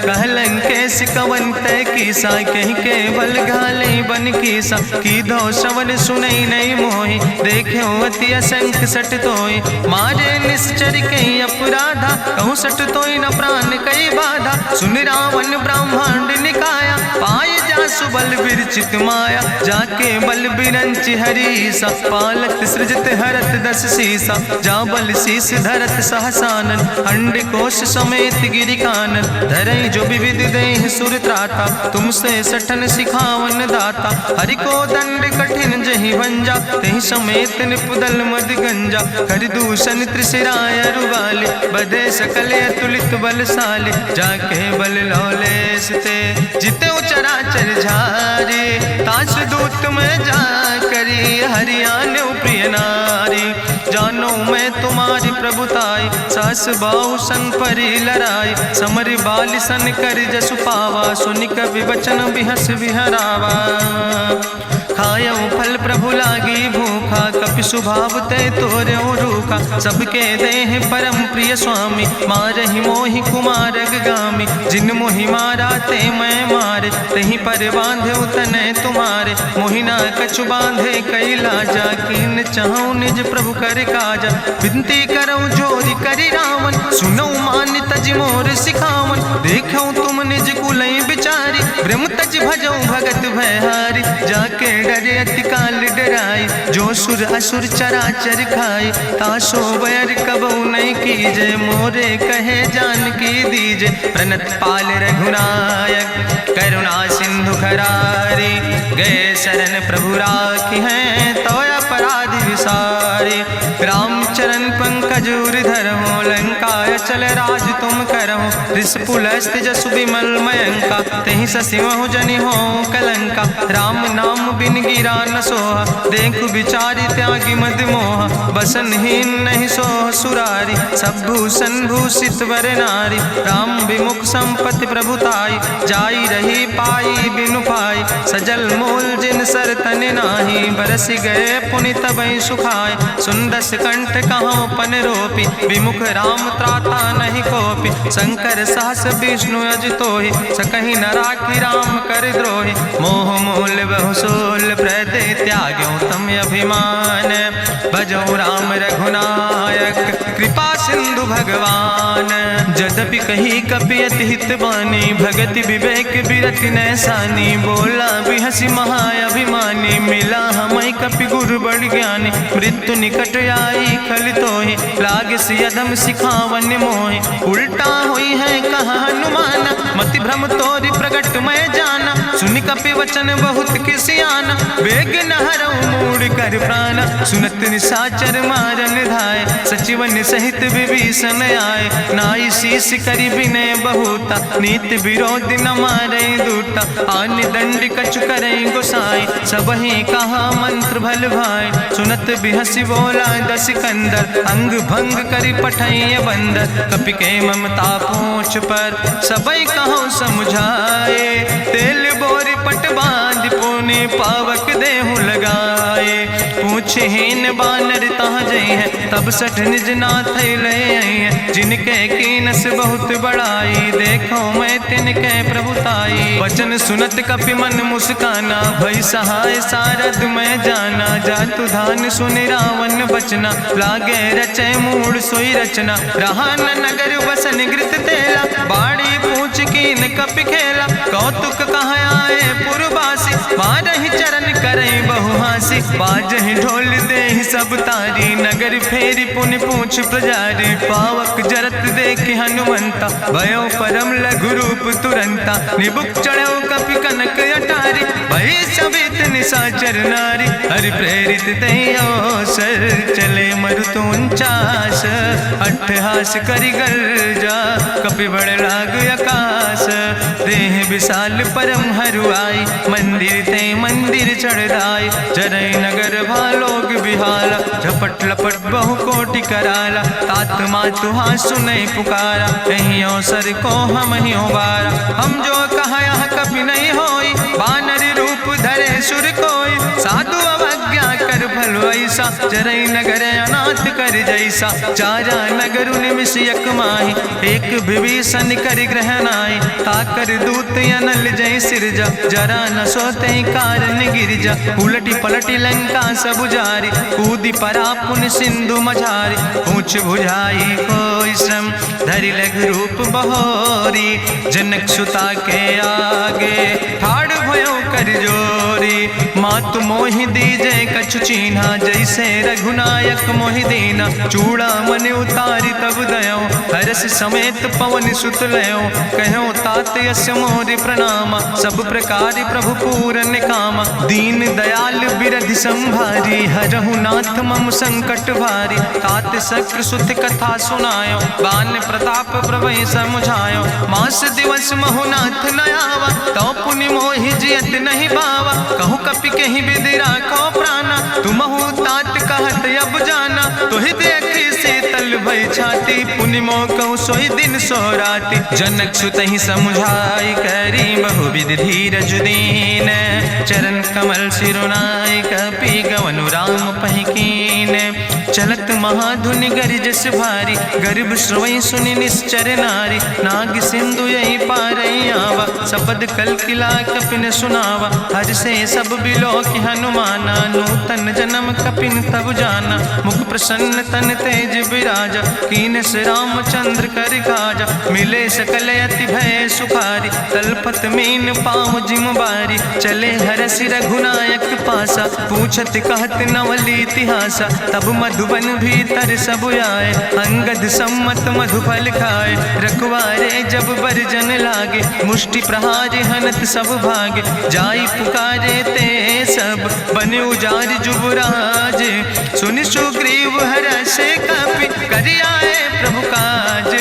कहलन कैस कवन तय कीसा। कहीं केवल घाले बन कीसा, की दो श्रवण सुनई नहीं मोहि। देखे अति असंख सट तोय, मारे निश्चर कहीं अपराधा। कहूँ सट तोय न प्राण कई बाधा, सुन रावण ब्रह्मांड निकाया। पाय जासु बल विरचित माया, जाके बल बिरंचि हरीसा। पालत सृजत हरत दस सीसा, जा बल शीस धरत सहसानन। अंड कोश समेत गिरि कानन, धरई जो विविध देह सुर त्राता। तुमसे सठन सिखावन दाता, हरि को दंड कठिन जहि भंजा। तहि समेत निपुदल मद गंजा, कर दूषण त्रिशिराय रुवाले। बधे सकल अतुलित बलशाले, जाके बल लौलेस ते। जिते चराचर झारे, तास दूत में जा करी। हरियाण प्रिय नारी, जानो मैं तुम्हारी प्रभुताई। सास बाहु सन परी लड़ाई, समर बाल सन कर जसु पावा। सुनि कवि वचन बिहस विहरावा, खायौ फल प्रभु लागी भूखा। कपि स्वभाव ते तोर्यो रूखा, सबके देह परम प्रिय स्वामी। मारहि मोहि कुमारग गामी, जिन मोहि मारा ते मैं मारे। तहीं पर बांधे तने तुम्हारे, मोहिना कछु बांधे कई लाजा। कीन चाहूं निज प्रभु कर काजा, विनती करऊं जोरी करी रावण। सुनऊ मान तज मोर सिखावन, देखऊं तुम निज कुलई बिचारी। ब्रह्म तज भजऊं भगत भयहारी, जाके डरे अति काल डराई। जो सुर असुर चराचर खाई, तासो बैर कबऊ नहीं कीजे। मोरे कहे जान की दीजे, प्रणत पाल रघुनायक। करुणा सिंधु खरारी, गए शरण प्रभु राखी हैं। तो अपराध विसारी, रामचरण पंकज उर धरहु। लंकाय चल राज तुम करहु, रिसपुलस्त जसु विमल मयंका। तहि ससिमहु जनि हो कलंका, राम नाम बिन गिरा न सोहा। देखु विचारि त्यागी मद मोहा, बसनहीन नहीं सोह सुरारी। सब भूषण भूषित वर नारी, राम विमुख संपत्ति प्रभुताई। जाई रही पाई बिनु पाई, सजल मूल जिन सर तन नाही, बरस गए पुनि तबहि सुखाए। सुंदस कंठ कहाँ पन रोपी, विमुख राम त्राता नहीं कोपी। शंकर सहस विष्णु अजितोहि, सकहि न राखी राम कर द्रोहि। मोह मूल बहुसोल प्रदे, त्याग्यो तम अभिमान। भजो राम रघुनायक, कृपा सिंधु भगवान। यद्यपि कही कपि अति हित बानी, भगति विवेक बिरति नैसानी। बोला बिहसि महाअभिमानी, मिला हमई कपि गुरु बड़ ज्ञानी। मृत्यु निकट आई खल तोहि, लागे सियदम सिखावन मोहि। उल्टा हुई है कहा हनुमाना, मति भ्रम तोरि प्रगट मैं जाना। सुनि कपि वचन बहुत किसियाना, बेग न हरऊ मूढ़ कर प्राण। सुनत निशाचर मारन धाय, सचिवन सहित विभीषण आए। नाई शीस करि विनय बहुता, नीति विरोध न मारे दूता। आन दंड कछु करे गोसाई, सबहि कहा मंत्र भल भाई। सुनत बिहसि बोला दस कंदर, अंग भंग करि पठैय बंदर। कपि के ममता पूछ पर, सबई कहो समुझाए। तेल बोरी पट बांध पुनि, पावक देहु लगाए। पूछहीन बानर तहाँ जई है, तब सठ निज नाथ ले आई है। जिनके कीनस बहुत बड़ाई, देखो मैं तिनके प्रभुताई। वचन सुनत कपि मन मुस्काना, भई सहाय सारद मैं जाना। जातु धान सुनि रावण बचना, लागे रचे मूढ़ सोई रचना। रहा न नगर बसन घृत तेला, बाड़ी पूछ कीन कपि खेला। कौतुक कहाँ आए पुरवासी, मारहि चरण करई बहु हासी। बाजहि ढोल देहि सब तारी, नगर फेरी पुनि पूछ प्रजारी। पावक जरत देख हनुमंता, भयो परम लघु रूप तुरंता। निबुक चढ़ो कपि कनक अटारी, भई सवित निशाचर नारी। हरि प्रेरित दई अवसर, चले मरुत 49। अट्ठहास करि गर्जा, कपि बड़ लाग आकाश। देह विशाल परम हरुआई, मंदिर ते मंदिर चढ़ाई। जरई नगर भालोग बिहाला, झपट लपट बहु कोटि कराला। तात मातु हाँ सुनई पुकारा, कहीं अवसर को हम ही उबारा। हम जो कहा यहाँ कभी नहीं होई, बानर रूप धरे सुर कोई। साधु अवज्ञा कर भल ऐसा, जरई नगर अनाथ कर जैसा। चारा नगर निमिष यक माही, एक विभीषण कर ग्रह नाई। ताकर दूत अनल जय सिरजा, जरा न सोते कारण गिरजा। उलटी पलटी लंका सब जारी, कूदी परा पुन सिंधु मझारी। पूछ बुझाई कोई श्रम, धरि लघु रूप बहोरी। जनक सुता के आगे, ठाड़ भयो कर जोरी। मातु मोहि दीजे कछु चीन्हा, जैसे रघुनायक मोहि दीना। चूड़ा मन उतारी तब दयो, हरस समेत पवन सुत लयो। कहो तात यस मोरि प्रणामा, सब प्रकार प्रभु पूरन कामा। दीन दयाल बिरधि संभारी, हरहु नाथ मम संकट भारी। तात शक्र सुत कथा सुनायो, बान प्रताप प्रभु समुझायो। मास दिवस महु नाथ न आवा, तो पुनि मोहि जियत नहीं बावा। कहु कपि कहीं विधि राखो प्राणा, तुमहु तात कहत अब जाना। तुहि देखी शीतल भई छाती, पुनि मोह कहु सोई दिन सो राति। जनक सुतहि समुझाई, करी बहु विधि धीरज दीन। चरण कमल सिरुनाई, कपि गवनु राम पहि कीन। चलत महाधुनि गरिजस भारी, गर्भ श्रोई सुनि निश्चर नारी। नाग सिंधु यही पारई आवा, सबद कल किला कपिन सुनावा। हर से सब बिलो कि हनुमाना, नूतन जन्म कपिन तब जाना। मुख प्रसन्न तन तेज विराजा, कीनस रामचंद्र कर काजा। मिले सकल अति भय सुखारी, तलपत मीन पाँव जिम बारी। चले हरस रघुनायक पासा, पूछत कहत नवल इतिहासा। तब मधुबन भीतर सब आए, अंगद सम्मत मधुफल खाए। रखवारे जब बरजन लागे, मुष्टि प्रहारे हनत सब भागे। जाई पुकारे ते सब, बने उजार जुबराज। सुनि सुग्रीव हर्षे कपि, करि आए प्रभु काज।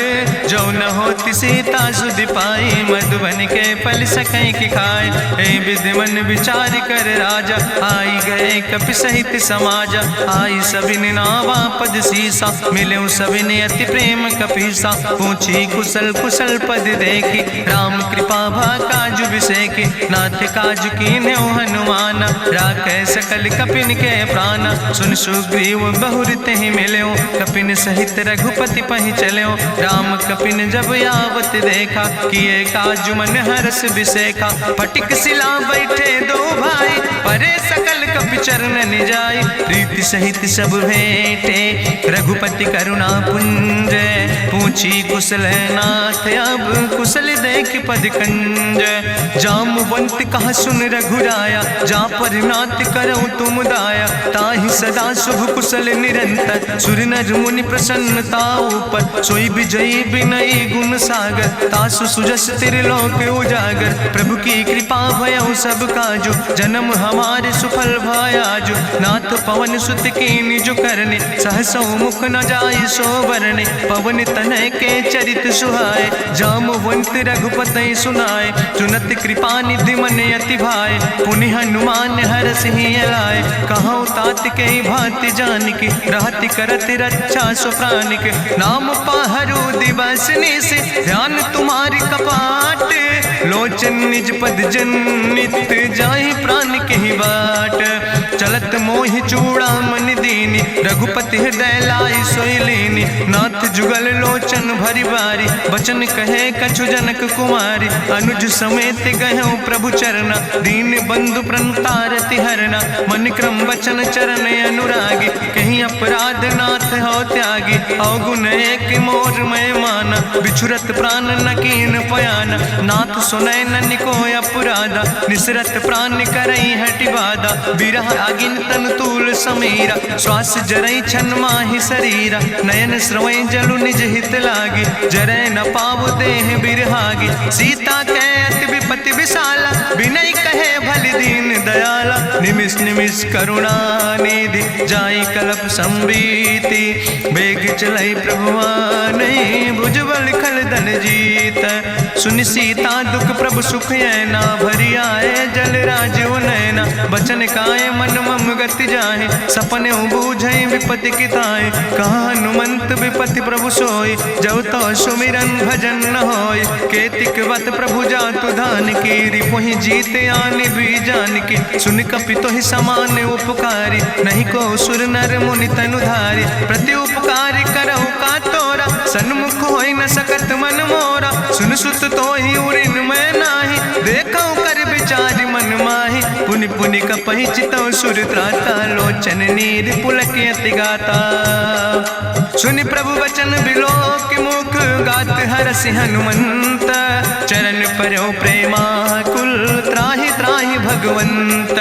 जो न होति सीता सुध पाई, मधुबन के फल सकै की खाए। हे विधि मन विचार कर राजा, आई गए कपि सहित समाजा। आई सबिन नावा पद सीसा, मिले सबिन अति प्रेम कपीसा। पूछी कुशल कुशल पद देखी, राम कृपा भा काजु विसेखी। नाथ काजु कीन्हे हनुमान, राखै सकल कपिन के प्राण। सुन सुग्रीव बहुर तेहि मिल्यो, कपिन सहित रघुपति पहि चल्यो। राम कपिन जब आवत देखा, किए काजु मन हरस विसेखा। फटिक सिला बैठे दो भाई, परे सकल कपि चरण जाय। प्रीति सहित सब भेंटे, रघुपति करुणा पुंज। पूछी कुशल नाथ, अब कुशल देख पद कंज। जामवंत कहा सुन रघुराया, जा पर नाथ करऊं तुम दाया। ताहि सदा शुभ कुशल निरंतर, सुर नर मुनि प्रसन्नता ऊपर। सोई विजयी विनयी गुण सागर, तासु सुजस त्रिलोक उजागर। प्रभु की कृपा भयउ सब काजु, जन्म हमारे सुफल भयाजु। नाथ पवन सुत कीन्हि जो करने, सहसौ मुख न जाय सो बरने। पवन तनय के चरित सुहाए, जामवंत रघुपति सुनाए। चुनत कृपा निधि मन अति भाए, पुनि हनुमान हरषि लाए। कहौं तात के भांति जानकी, रहति करत रक्षा सो प्राणिक। नाम पाहरु दिवस निश, ध्यान तुम्हारी कपाट। लोचन निज पद जनित, जाहि प्राण के ही बाट। चलत मोहि चूड़ामणि दीनी, रघुपति हृदय लाई सोई लीनी। नाथ जुगल लोचन भरि बारी, बचन कहे कछु जनक कुमारी। अनुज समेत गहऊँ प्रभु चरना, दीन बंधु प्रणतारति हरना। मन क्रम वचन चरण अनुरागी, कहीं अपराध नाथ हो त्यागी। अवगुण एक मोर मैं माना, बिछुरत प्राण न कीन पयाना। नाथ सुनय ननि को अपराधा, निसरत प्राण करई हटि बाधा। बिरह अगिन तन तूल समीरा, श्वास जरई छन माहि शरीरा। नयन श्रवई जलु निज हित लागी, जरय न पाव देह बिरहागी। सीता कै अति विपति विशाला, बिनय कहे भलि दीन दयाला। निमिष निमिष करुणा निधि, जाई कलप संबीति। बेग चलई प्रभुआनई, भुजबल खल धन जीत। सुनि सीता दुख प्रभु सुख ऐना, भरि आए जल राज नैना। बचन काए मन मम गति जाहे, सपने बूझई विपति किताए। कहा हनुमंत विपति प्रभु सोई, जब तो सुमिरन भजन न होय। केतिक वत प्रभु जातु धान की, रिपुहि जीत आनि भी जान की। सुन कपि तोहि समान उपकारी, नहीं को सुर नर मुनि तनु धारी। प्रति उपकारी करहु का तोरा, सन्मुख होई न सकत मन मोरा। सुन सुत तोहि उरिन मैं नाही, देखऊं कर विचार मन माही। पुनि पुनि कपहि चितौ सुर त्राता, लोचन नीर पुलक अति गाता। सुनि प्रभु वचन बिलोक मुख, गात हरषि हनुमंत। चरण परौ प्रेमाकुल, त्राहि त्राहि भगवंत।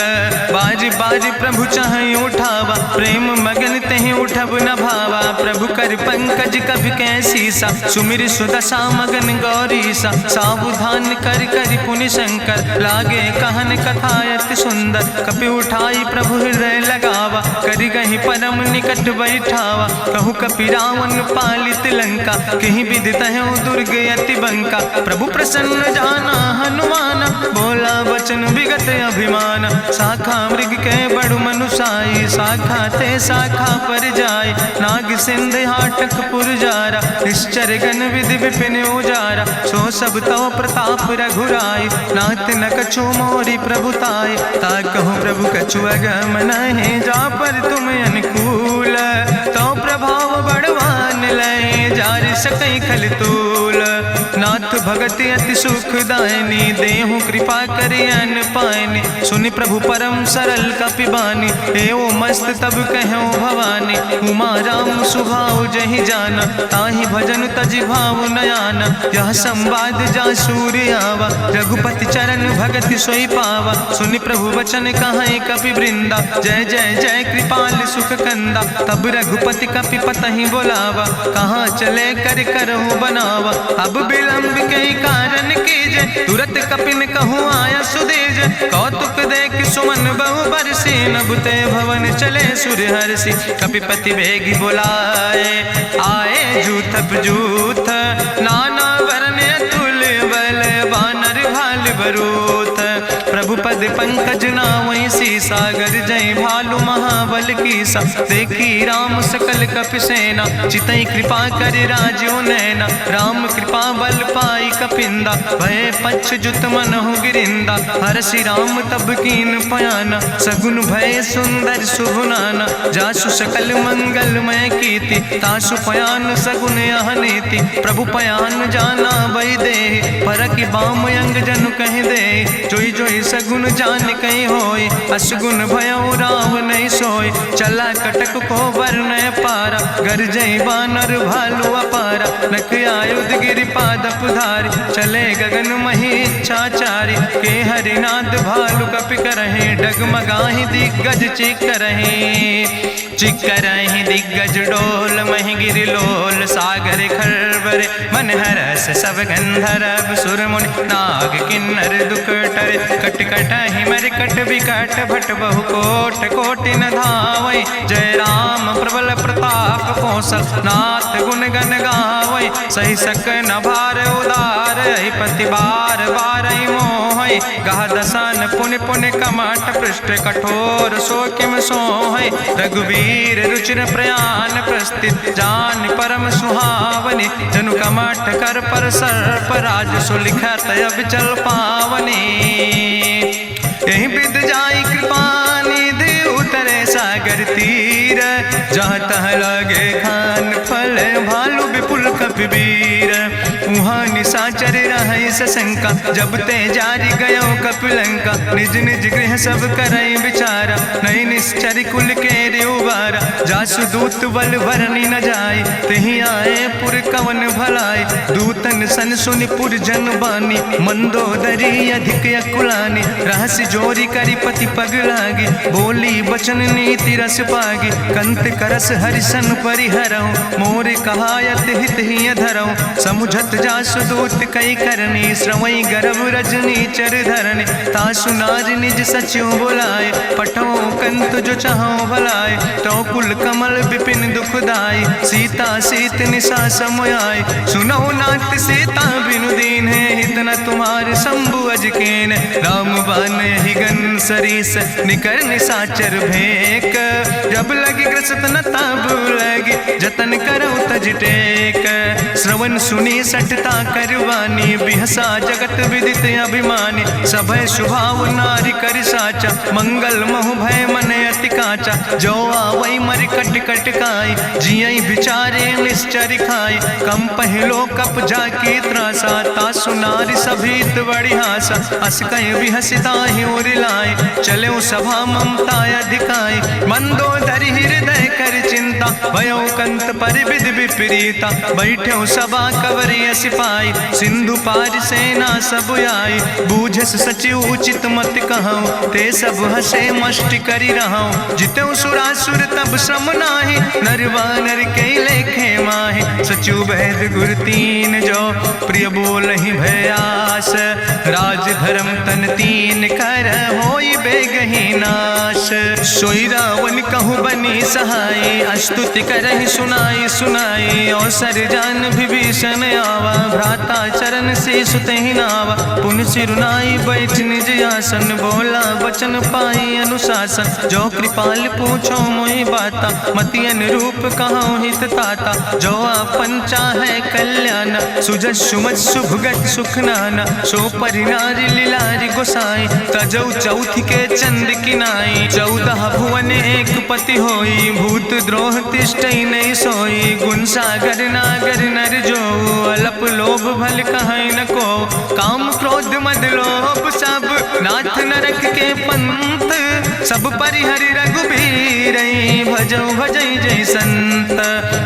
बाज बाज प्रभु चाहि उठावा, प्रेम मगन तेहि उठब न भावा। प्रभु कर पंकज कभि कैसीसा, सुमिर सुदशा मगन गौरीसा। सावधान कर करि पुनि शंकर, लागे कहन कथा अति सुंदर। कपि उठाई प्रभु हृदय लगावा, करि गहि परम निकट बैठावा। कहु कपि रावण पालित लंका, कहि विधि तहु दुर्ग अति बंका। प्रभु प्रसन्न जाना हनुमाना, बोला वचन विगत अभिमान। शाखा मृग के बड़ु मनुसाई, शाखा ते शाखा पर जाय। नाग सिंध हाटक पुरजारा, निश्चर गण विधि विपिन उजारा। सो सब तव प्रताप रघुराई, नाथ न कछु मोरी प्रभुताई। ताकहु प्रभु कछु अगम नहीं, जा पर तुम अनुकूल। तो प्रभाव बड़वान लय, जार सकई खल तूल। नाथ भगति अति सुखदायनी, देहु कृपा करि अन पायनी। सुनि प्रभु परम सरल कपिबानी, एवं मस्त तब कहूँ भवानी। उमा राम सुभाव जहि जाना, ताहि भजन तजि भाव नयाना। यह संवाद जा सूर्य आवा, रघुपति चरण भगति सोई पावा। सुनि प्रभु वचन कहाई कपि वृंदा, जय जय जय कृपाल सुख कंदा। तब रघुपति कपि पतहि बोलावा, कहाँ चले कर करहु बनावा। अब विलंब के कारण कीजे, तुरत कपिन कहूँ आया सुदेज। कौतुक देख सुमन बहु बरसी, नभते भवन चले सूर्य हर्षि। कपिपति बेगी बुलाए, आए जूथ जूथ नाना वरने बरूथ। प्रभु पद पंकज नावै सागर जय भालु महाबल कीसा। देखी राम सकल कपि सेना चितई कृपा कर राजो नैना। राम कृपा बल पाई कपिंदा भय पच्छ जुत मनहु गिरिंदा। हरसि राम तब कीन पयाना सगुन भय सुंदर शुभ नाना। जासु सकल मंगलमय कीर्ति तासु पयान सगुन यह नीति। प्रभु पयान जाना बई दे परकि बाम अंग जनु कह दे। जोई जोई सगुन जान कहीं होय असगुन भयो राव नहीं सोय। चला कटक को वर्ण पारा गरजई बानर भालू अपारा। नख आयुध गिरि पादप धारी चले गगन मही इच्छाचारी। के हरिनाद भालु कपि करहि डगमगाहि दिग्गज चिकरहि। चिकरहि दिग्गज डोल महि गिरि लोल। सागर खरबर मन हरस सब गंधर्व सुर मुनि नाग किन्नर दुख टरे। कट कटहि मरकट विकट भट बहु कोट कोटि न धावै। जय राम प्रबल प्रताप कौशल नाथ गुण गण गावै। सही सक न भार उदार पति बार बार मोहै। गह दसन पुनि पुनि कमठ पृष्ठ कठोर सो किम सोहै। रघुवीर रुचिर प्रयाण प्रस्थित जान परम सुहावनी। जनु कमठ कर पर सर्प राज सुलिखत अब चल पावनी। यही विद जाई कृपा निधि उतरे सागर तीर। जहाँ तह लगे खान फल भालू विपुल कपिवीर। उहाँ निशाचर रहै सशंका जब ते जारी गयो कपिलंका। निज निज गृह सब करई विचारा नहीं निश्चर कुल के उबारा। जासु दूत बल भरनी न जाय तेहि आए पुर कवन भलाई। दूतन सन सुनि पुर जन बानी मंदोदरी अधिक अकुलानी। रहस्य जोरी करी पति पग लागी बोली बचन नीति रस पागी। कंत करस हरिसन परिहरऊँ मोर कहायत हित ही धरऊँ। समुझत जासु दूत कई करनी श्रवई गर्भ रजनी चर धरनी। तासु नाज निज सचिव बुलाए पठो कंत जो चाहो भलाए। तो कुल कमल विपिन दुखदाई सीता सीत निशा समयाय। सुनो नाथ सीता बिनु दीन है हित न तुम्हार शंभु अजकेन। राम बान ही गन सरीस निकर निशाचर भेक। जब लगी ग्रसत न तब लगी जतन करो तज टेक। श्रवण सुनी सटता करवानी बिहसा जगत विदित अभिमानी। सभय स्वभाव नारी कर साचा मंगल महु भय मन अति काचा। जो आवै मर कट कट काई जियई बिचारे निश्चर खाई। कम पहलो कप जाकी त्रासा तासु नारी सभीत बड़ी हासा। अस कहीं बिहसिता ही उरिलाए चले सभा ममता अधिकाई। मंदोदरी हृदय कर चिंता भयो कंत पर विधि विपरीता। बैठो सभा कवरिय सिपाही सिंधु पार सेना सब आई। बूझस सचिव उचित मत कहूँ ते सब हसे मष्टि करी रहूँ। जितऊ सुरासुर तब श्रम नाही नर वानर के लेखे माहे। सचिव वैद गुर तीन जो प्रिय बोल ही भयास। राज धर्म तन तीन कर होई बेगही नाश। सोई रावण कहूँ बनी सहाय अस्तुति करहि सुनाई सुनाई। अवसर जान विभीषण आवा भ्राता चरण से सुतहि नावा। पुन सिरुनाई बैठ निज आसन बोला वचन पाई अनुशासन। जो कृपाल पूछो मोहि बाता मति अनुरूप कहूँ हित ताता। जो आपन चाहे कल्याण सुजस सुमत सुभगत सुख नाना। सो परिनारी लीलारी गोसाई तजौ चौथ के चंद किनाई। 14 भुवन एक पति होई भूत द्रोह तिष्ठई नहीं सोई। गुण सागर नागर नर जो अलप लोभ भल कहीं न को। काम क्रोध मद लोभ सब नाथ नरक के पंथ। सब परिहरि रघुबीर भजौ भजै जय संत।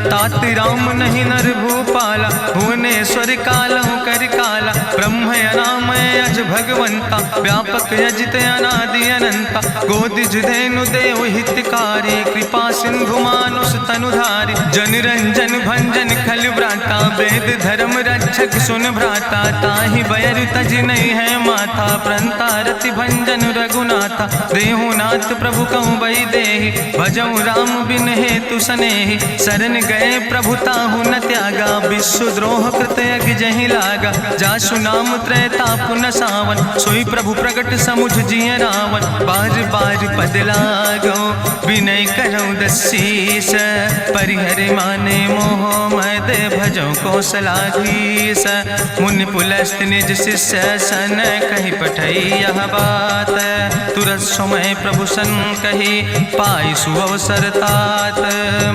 तात राम नहीं नर भूपाला भुवनेश्वर कालहु कर काला। ब्रह्म अनामय अज भगवंता व्यापक अजित अनादि अनंता। गोदिज धेनु देव हितकारी कृपा सिंधु मानुष तनुधारी। जन रंजन भंजन खल व्राता वेद धर्म रक्षक सुन भ्राता। ताहि बैर तज नहीं है माथा प्रंता रति भंजन रघुनाथा। देहु नाथ प्रभु कहूँ बई देहि भजऊ राम बिन हेतु सनेहि। शरण गए प्रभु ताहु न त्यागा विश्व द्रोह कृत अग जहि लागा। जासु नाम त्रैता पुन सा पावन, सोई प्रभु प्रगट समुझ जिय रावण। बार बार पद लागो विनय करौ दसीस, परिहर माने मोह मद भजो कौशलाधीश। मुनि पुलस्त निज शिष्य सन, कहि पठई यह बात। तुरत समय प्रभु सन कही, पाई सुअवसर तात।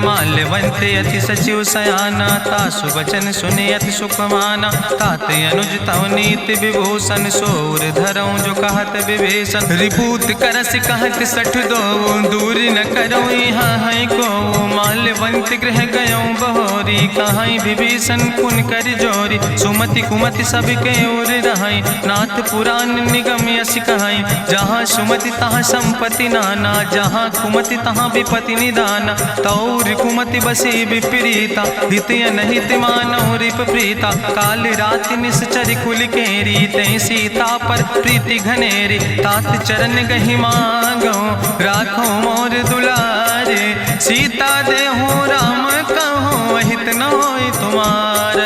माल्यवंत अति सचिव सयाना, तासु वचन सुनि अति सुख माना। तात अनुज तव नीति विभूषण, सोर धरौ जो कहत विभीषण। रिपूत करस कहत सठ दो, दूर न करो यहाँ है को। माल्यवंत गृह गयो बहोरी, कहाई विभीषण पुन कर जोरी। सुमति कुमति सबके ओर रहाई, नाथ पुराण निगम यश कहाई। जहाँ सुमति तहाँ संपत्ति नाना, जहाँ कुमति तहाँ विपत्ति निदाना। तौर कुमति बसी विपरीता, हित अनहित मानव रिप प्रीता। काल रात निश्चर कुल केरी, तै सीता पर प्रीति घनेरी। तात चरण गहि मांगो, राखो मोर दुलारे। सीता देहो राम कहो, अहित न होय तुम्हार।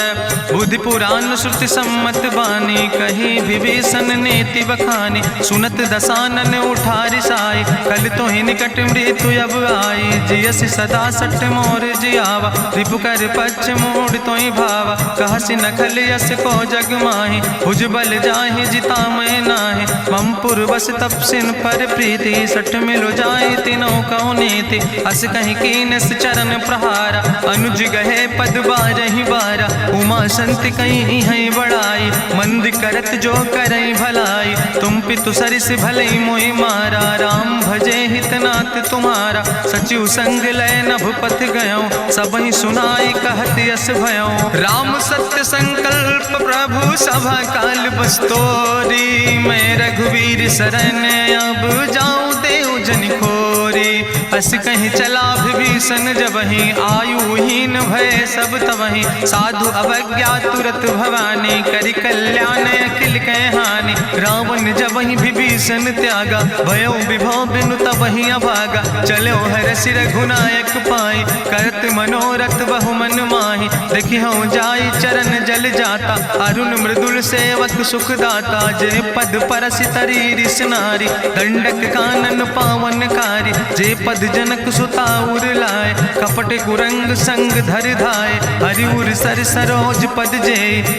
बुद्धि पुराण श्रुति सम्मत बानी, कही विभीषण नीति बखानी। सुनत दसानन उठारि साई, कल तो ही निकट मृत्यु अब आई। जियस सदा सट मोर जियावा, रिपु कर पक्ष मोड़ तो ही भावा। कहसि नखल यस को जग माहि, भुज बल जाहि जिता मैं नाहि। मम पुरबस तपसिन पर प्रीति, सठ मिलो जाहि तिनौ कौ नीति। अस कहि कीनस चरण प्रहारा, अनुज गहे पद बारहि बारा। उमा संति कहीं है बड़ाई, मंद करत जो करई भलाई। तुम पितु सरिस भलई मोहि मारा, राम भजे हितनाथ तुम्हारा। सचिव संग लय नभ पथ गयो, सबहि सुनाई कहत यस भयो। राम सत्य संकल्प प्रभु सभा काल बस्तोरी। मैं रघुवीर शरण अब जाऊं देव जन खोरी। अस कहीं चला विभीषण जबहि, आयुहीन भय सब तबहि। साधु अवज्ञा तुरत भवानी, करि कल्याण अखिल कै हानि। रावण जबहि विभीषण त्यागा, भयो विभव बिनु तबहि अभागा। चलो हरषि रघुनायक पाई, करत मनोरथ बहु मन माहि। देखियो जाई चरण जल जाता, अरुण मृदुल सेवक सुख दाता। जे पद परसि तरी रिस नारी, दंडक कानन पावन कारी। जे पद जनक सुता उर लाए, कपट कुरंग संग धर धाय। हरिउर सर सरोज पद जे,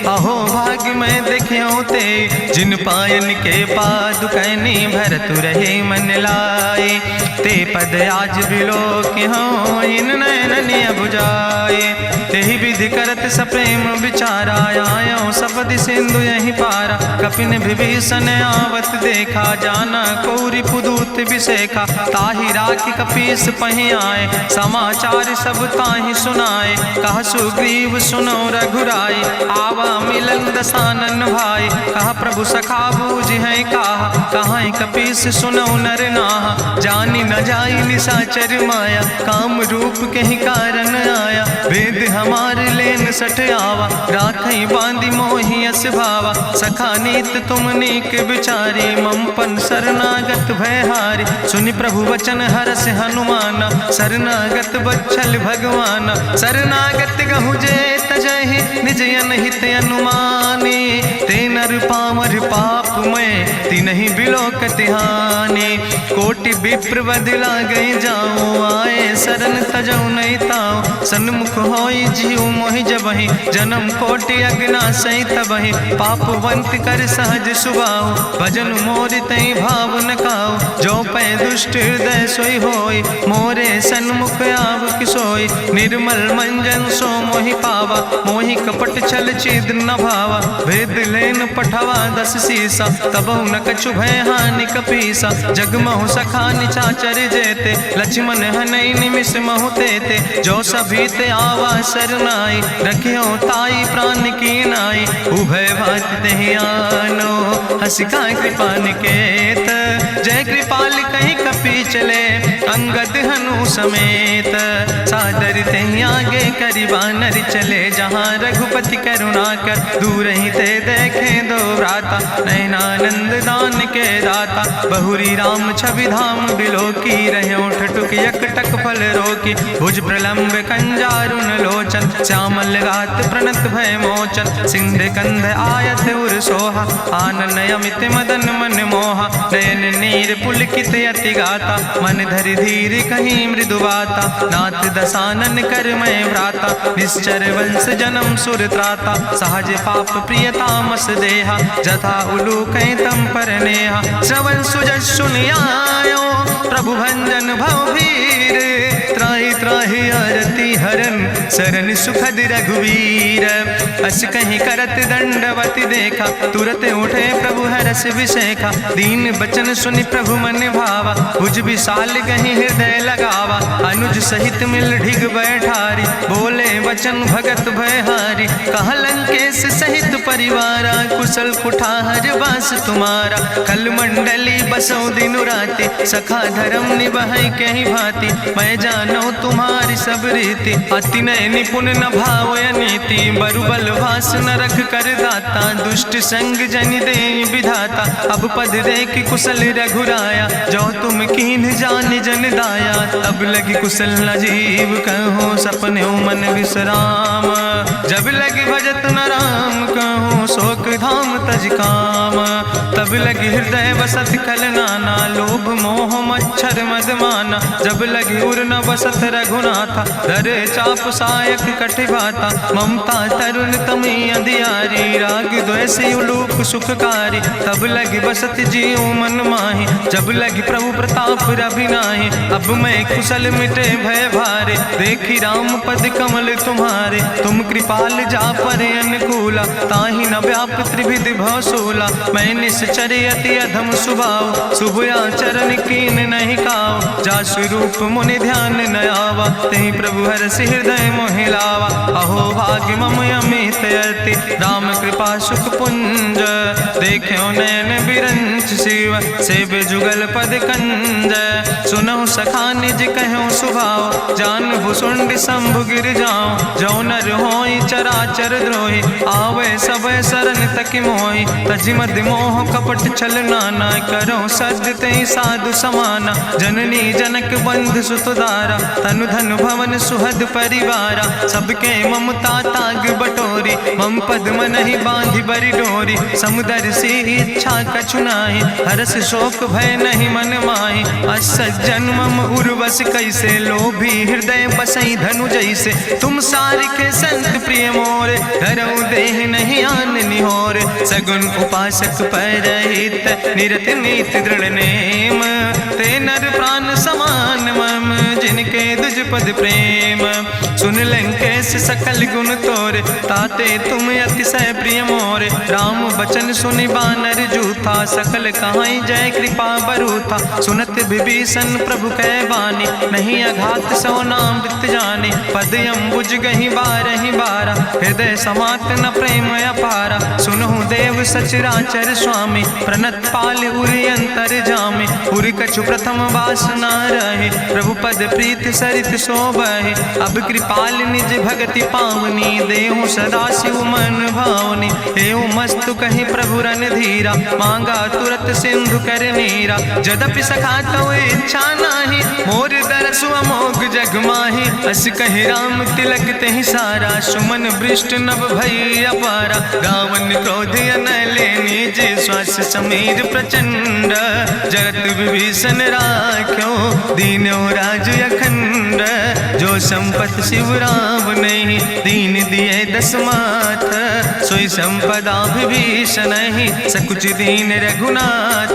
अहो भाग्य मैं देखियो ते। जिन पायन के पादुकैनी, भरत रहे मन लाए। ते पद आज बिलोक हो, इन नयन बुझाए। तेहि विधि करत सप्रेम विचारा, आयो सपदि सिंधु यही पारा। कपिन विभीषण आवत देखा, जाना कौरि पुदूत विसेखा। ताहि राखि कपीस पहि आए, समाचार सब ताहि सुनाए। कहा सुग्रीव सुनो रघुराई, आवा मिलन दसानन भाई। कहा प्रभु सखा बूझ है कहा, कहाँ कपीस सुनो नर नाहा। जानी न जाई निशाचर माया, काम रूप के ही कारण आया। वेद हमार लेन सठ आवा, राखई बांधी मोहि यस भावा। सखा नीत तुम नीक विचारी, मम पन शरणागत भयहारी। सुनि प्रभु वचन हरस हनुमाना, शरणागत बच्छल भगवाना। शरणागत गहु जे तजहि, निज अनहित अनुमानी। ते नर पामर पाप में, तिन्हि बिलोकति हानि। कोटि विप्र बदला गई जाऊं, आए शरण तजौ नहीं ताऊं। सन्मुख होई जीव मोहि जबहि, जन्म कोटि अगना सही तबहि। पापवंत कर सहज सुभाऊ, भजन मोर तई भाव न काऊ। जो पै दुष्ट हृदय सोई होई, मोरे सन्मुख आव किसोई। निर्मल मंजन सो मोहि पावा, मोहि कपट छल छिद्र न भावा। भेद लेन पठवा दस सीसा, तबहु न कछु भय हानि कपीसा। जगमहु सखा निचाचर जेते, लक्ष्मण हनई निमिष महु तेते। जो सभी ते आवा सरनाई, रखियो ताई प्राण की नाई। उभय भात तेहि आनो, हसिका कृपा निकेत। जय कृपाल कहीं कपी चले, अंगद हनु समेत। सादर ते आगे करी बानर चले जहाँ रघुपति करुणा कर। दूर ही ते देखे दो भ्राता नयनानंद दान के दाता। बहुरी राम छवि धाम बिलोकी रहे ठटुक यकटक फल रोकी। भुज प्रलंब कंजारुन लोचन श्यामल गात प्रणत भय मोचन। सिंध कंध आयत उर सोहा आनन अमित मदन मन मोहा। नयन नीर पुलकित अति गाता मन धरि धीर कहीं मृदु बाता। नाथ दसानन कर मैं भ्राता निश्चर वंश जन्म सुर त्राता। सहज पाप प्रिय तामस देहा जथा उलूक तम पर नेहा। श्रवण सुजस सुनियायो प्रभु भंजन भव भीर। त्राहि त्राहि आरती हरन शरण सुखद रघुवीर। अस कहीं करत दंडवती देखा तुरत उठे प्रभु हरस विशेखा। दीन बचन सुनि प्रभु मन भावा भुज विशाल कहीं हृदय लगावा। अनुज सहित मिल ढिग बैठारी बोले वचन भगत भयहारी। कहा लंकेश सहित परिवारा कुशल कुठार वास तुम्हारा। कल मंडली बसो दिनु राति सखा धर्म निभाई कहीं भांति। मैं जानो तुम्हारी सब रीति अति नय निपुण न भाव नीति। बरुबल भास न रख कर दाता दुष्ट संग जन दे विधाता। अब पद देख कुशल रघुराया जो तुम कीन जान जन दाया। तब लगी कुशल न जीव कहो सपने मन विश्राम। जब लगी भजत न राम कहो शोक धाम तज काम। तब लगी हृदय बसत कल नाना लोभ मोह मच्छर मदमाना। जब लगी उर न बसत रघुनाथा धरे चाप सायक कटिभाता। ममता तरुण तमी अंधियारी राग द्वेष उलूक सुखकारी। तब लगी बसत जीव मन माही जब लगी प्रभु प्रताप रवि नाही। अब मैं कुशल मिटे भय भारे देखी राम पद कमल तुम्हारे। तुम कृपाल जा पर अनुकूला ताहि न व्याप त्रिविध भवसूला। मैं निश्चर अति अधम सुभाव शुभ आचरण कीन नहीं काव। जा स्वरूप मुनि ध्यान न आवा तेहि प्रभु हरसि हृदय मोहि लावा। अहो भाग्य मम अमित अति राम कृपा सुख पुंज। देखो नयन बिरंच शिव सेव जुगल पद कंज। सुनहु सखा निज कहूँ सुभाव जान भुसुंड शंभु गिर जाऊं। जो नर होई चराचर द्रोही आवे सब शरण तक मोहि। तज मद मोह कपट छल नाना करो सद तेहि साधु समाना। जननी जनक बंधु सुतदारा तनु धन भवन सुहद परिवारा। सबके ममता ताग बटोरी मम पद मन ही बांधि बरी डोरी। समुदर सी इच्छा कछु नाही हरस शोक भय नहीं मन माही। असज्जन मम उर्वश कैसे लोभी हृदय बसई धनु जैसे। तुम सारिके संत प्रिय मोरे धरऊ देह नहीं आन निहोर। सगुन उपासक परहित निरत नीत दृढ़ नेम। ते नर प्राण समान मम जिनके दुज पद प्रेम। सुन लंकेश सकल गुण तोरे ताते तुम अतिशय प्रिय मोरे। राम बचन सुनि बानर जूथा सकल कहाई जय कृपा बरूथा। सुनत विभीषण प्रभु कै बानी नहीं अघात सो नाम वित जानी। पद अम्बुज गहि बारहि बारा हृदय समात न प्रेम अपारा। सुनहु देव सचराचर स्वामी प्रणत पाल उरि अंतर जामी। उरि कछु प्रथम वासना रहे प्रभु पद प्रीत सरित शोभहि। अब कृपाल निज भगति पावनी देहु सदा शिव मन भावनी। एवं मस्तु कहि प्रभु रन धीरा मांगा तुरत सिंधु कर नीरा। जदपि सखा तो इच्छा नाही मोर दरसु अमोघ जग माही। अस कहि राम तिलक तेहि सारा सुमन वृष्ट नभ भई अपारा। गावन क्रोध अनले निज श्वास समीर प्रचंड। जगत विभीषण राख्यो दीनो राज अखंड। जो संपत शिव राम नहीं दीन दिए दस माथ। सोई संपदा विभीषण नहीं सकुच दीन रघुनाथ।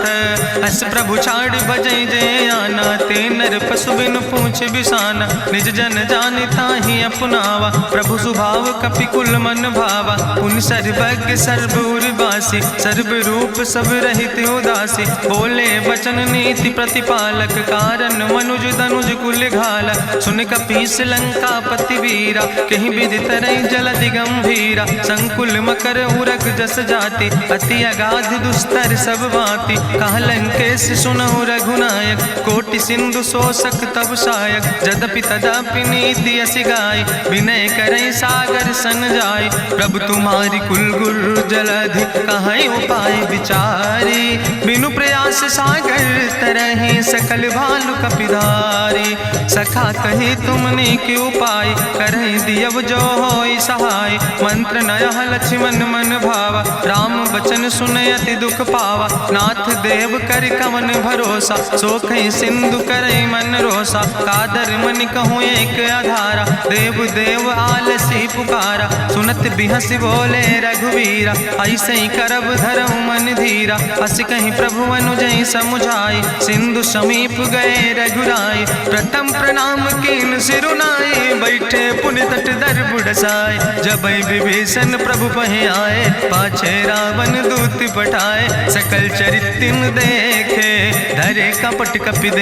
अस प्रभु छाड़ भजई जय आना ते नर पशु बिन पूछ बिसाना। निज जन जानि ताहि अपनावा प्रभु स्वभाव कपि कुल मन भावा। उन सर्वज्ञ सर्व उर्वासी सर्व रूप सब रहित उदासी। बोले वचन नीति प्रतिपालक कारण मनुज तनुज कुल घाला। सुन कपीस लंका पति वीरा कहीं विधि तरई जलधि गंभीरा। संकुल मकर उरग जस जाति अति अगाध दुस्तर सब भांति। कहा लंकेश सुनहु रघुनायक कोटि सिंधु सिंधु शोषक तब सायक, जदपि तदपि नीति अस गाय, विनय करई सागर सन जाय। प्रभु तुम्हारी कुल गुरु जलधि, कहीं उपाय विचारी, बिनु प्रयास सागर तरहि, सकल भालु कपिधारी। सखा कही तुमने के उपाय, करहि दियव जो होई सहाय। मंत्र नयह लक्ष्मण मन भावा, राम बचन सुनय अति दुख पावा। नाथ देव कर कवन भरोसा, सोखई सिंधु करई मन रोसा। कादर मन कहूँ एक आधारा, देव देव आलसी पुकारा। सुनत बिहस बोले रघुवीरा, ऐसे ही करब धरऊ मन धीरा। अस कहीं प्रभु अनुजय समुझाई, सिंधु समीप गए रघुराई। प्रथम प्रणाम कीन सिरुनाई, बैठे पुनि तट दर बुढ़साए। जब विभीषण प्रभु पहे आए, पाछे रावण दूत पठाए। सकल चरित्र देखे, धरे कपट कपि दे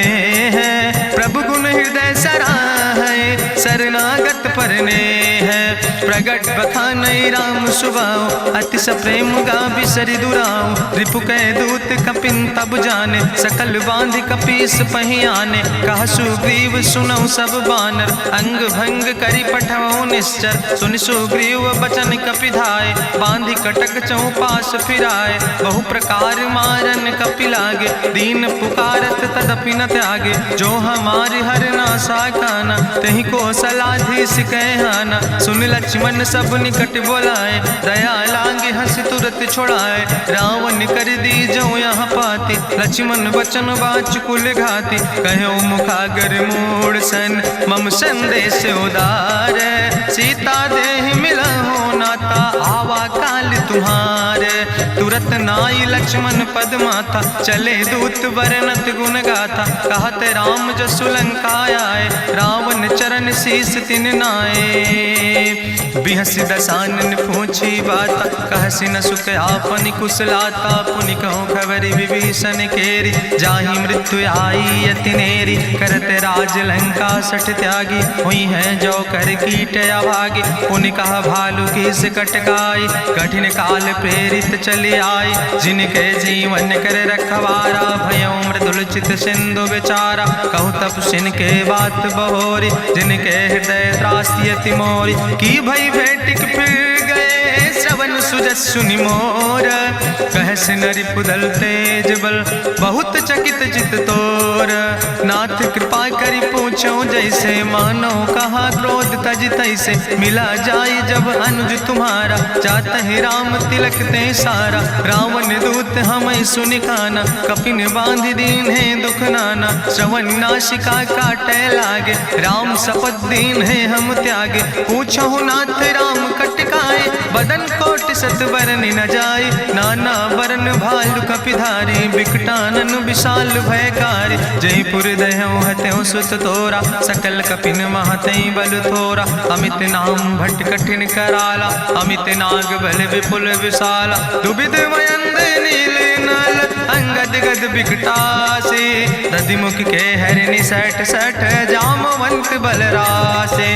है। प्रभु गुण हृदय सराहै, शरणागत परने है। प्रगट बखानई राम सुभाऊ, अति सप्रेम गा बिसरि दुराऊ। रिपु कह दूत कपिन तब जाने, सकल बांध कपीस पहि आने। कहा सुग्रीव सुनऊ सब बानर, अंग भंग करि पठवऊ निश्चर। सुनि सुग्रीव बचन कपिधाय, बांधि कटक चौपास फिराए। बहु प्रकार मारन कपि लागे, दीन पुकारत तदपि न त्यागे। जो हमारे हर नासा खाना, तहि को सलाधीस कहना। सुन लक्ष्मण सब निकट बोलाए, दया लागे हंस तुरत छोड़ाए। रावण कर दी जो यहाँ पाती, लक्ष्मण बचन बाच कुल घाती। कहो मुखागर मूड़ सन, मम संदेश उदार। सीता देह मिला हो नाता, आवा काल तुम्हारे। तुरत नाई लक्ष्मण पद माथा, चले दूत वर्णत गुण गाथा। कहत राम जसु लंका आए, रावण चरण शीस तिन नाए। बिहस दसानन पूछी बाता, कहसि न सुख आपन कुशलाता। पुनि कहूँ खबरि विभीषण केरी, जाहि मृत्यु आई अति नेरी। करत राज लंका सठ त्यागी, हुई है जो कर कीट अभागी। पुनि कहा भालू किस कटकाई, कठिन काल प्रेरित चले आई। जिनके जीवन कर रखवारा, भयों मृदुल चित सिंधु बेचारा। कहु तप सिन के बात बहोरी, जिनके हृदय त्रासी अति मोरी। की भई भेटिक फिर गए, श्रवण सुजस सुनि मोर। कहस नरि पुदल तेज बल, बहुत चकित चित तोर। नाथ कृपा करि पूछो जैसे, मानो कहा क्रोध तज तैसे। मिला जाय जब अनुज तुम्हारा, जात ही राम तिलक ते सारा। रावण दूत हमें सुनि काना, कपिन बांध दीन है दुख नाना। श्रवण नासिका काटे लागे, राम शपथ दीन है हम त्यागे। पूछो नाथ राम कटकाए, बदन कोट सत बरन न जाए। नाना बरन भालु कपिधारी, बिकटानन विशाल भयकारी। जयपुर दह्यों हत्यों सुत तोरा, सकल कपिन महतई बल थोरा। अमित नाम भट्ट कठिन कराला, अमित नाग बल विपुल विशाला। दुबिध मयंद नील नल, अंगद गद बिकटासे। दधिमुख के हरिणि सठ सठ, जामवंत बलरासे।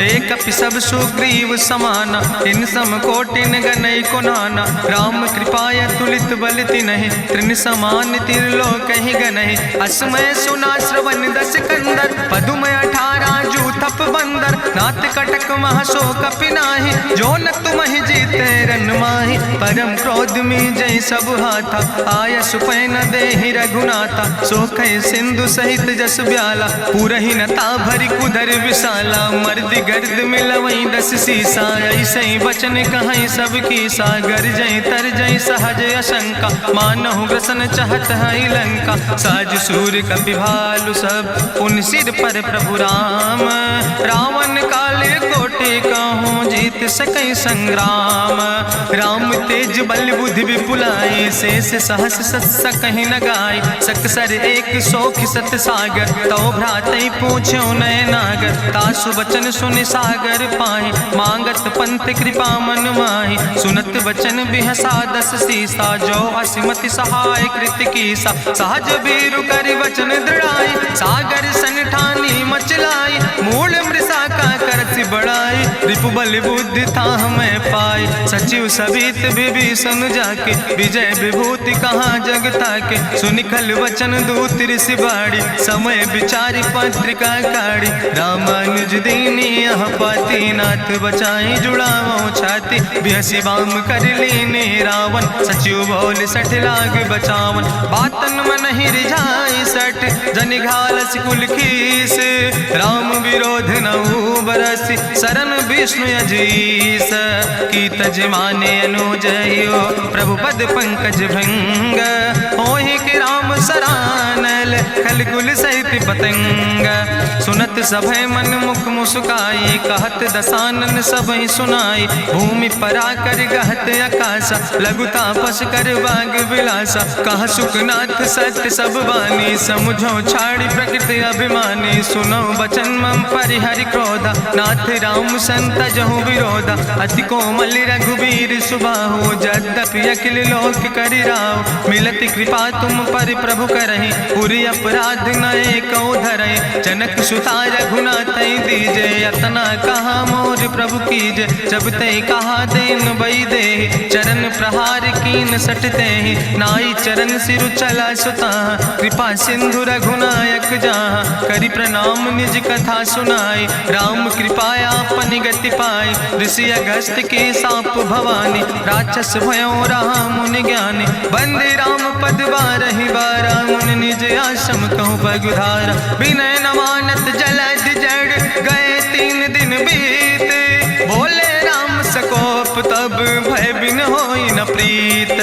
एक कपि सब सुग्रीव समाना, इन सम कोटिन गनई को नाना। राम कृपाय तुलित बल तिनहि, त्रिन समान तिरलोक ही गनहि। असमय सुना श्रवण दस कंदर, पदुम 18 जू थप बंदर। नाथ कटक महसो कपि नाही, जो न तुमहि जीते रन माही। परम क्रोध में जय सब हाथा, आय सुपै न देहि रघुनाथा। सोखै सिंधु सहित जस ब्याला, पूरहि न ता भरि कुधर विशाला। मर्द गर्द मिलवई 10 सीसा, ऐसे बचन कहई सब कीसा। गर जय तर जय सहज अशंका, मानहु ग्रसन चाहत है लंका। साज सूर कपि भालु सब, पुन सिर पर प्रभु राम। रावण काले कोटि कहूँ, जीत सकई संग्राम। राम तेज बल बुद्धि विपुलाई, शेष सहस सत सकहि न गाय। सकसर एक सोख सत सागर, तो भ्रातई पूछो नय नागर। तासु बचन सुनि सागर पाहि, मांगत पंथ कृपा मन माहि। सुनत बचन बिहसा 10 सीसा, जो असिमति सहाय कृत कीसा। सहज बीरु कर वचन दृढ़ाई, सागर सन ठानी मचलाई। मूल मृषा का करसि बड़ाई, रिपु बल बुद्धि था हमें पाई। सचिव सबित विभीषण जाके विजय विभूति कहाँ जगता के। सुनिखल वचन दूत ऋषि बाड़ी समय विचारी पत्रिका काढ़ी। रामानुज दीनी यह पाती नाथ बचाई जुड़ावो छाती। बिहसी बाम कर लीने रावण सचिव बोल सठ लाग बचावन। बातन मन ही रिझाई सठ जनि घालस कुल खीस। राम विरोध नहु बरसि शरण विष्णु अजीस। की तज माने अनुजयो प्रभु पद पंकज भंग। होहि कि राम सरानल खल कुल सहित पतंग। सुनत सभय मन मुख मुस्काई कहत दसानन सबहि सुनाई। भूमि परा कर गहत आकाशा लघु तापस कर बाग विलासा। कहा सुखनाथ सत्य सब बानी समुझो छाड़ी प्रकृति अभिमानी। सुनो बचन मम परिहरि क्रोधा नाथ राम संत जहु विरोधा। अति कोमल रघुबीर सुबाहु यद्यपि अखिल लोक करि राव। मिलति कृपा तुम पर प्रभु करहि पुरि अपराध न एको धरहि। जनक सुता रघुनाथ दीजे यतना कहा मोर प्रभु कीजे। जब ते कहा देन बई दे चरण प्रहार कीन सटते। नाई चरण सिरु चला सुता कृपा सिंधु रघुनायक जहाँ। करि प्रणाम निज कथा सुनाई राम कृपाया अपनी गति पाई। ऋषि अगस्त के साप भवानी राक्षस भयो रहा मुनि ज्ञानी। बंदे राम पद बारहि बारा मुनि निज आश्रम कहूँ पगुधारा। विनय न मानत जलद जड़ गए 3 दिन बीते। बोले राम सकोप तब भय बिन होई न प्रीत।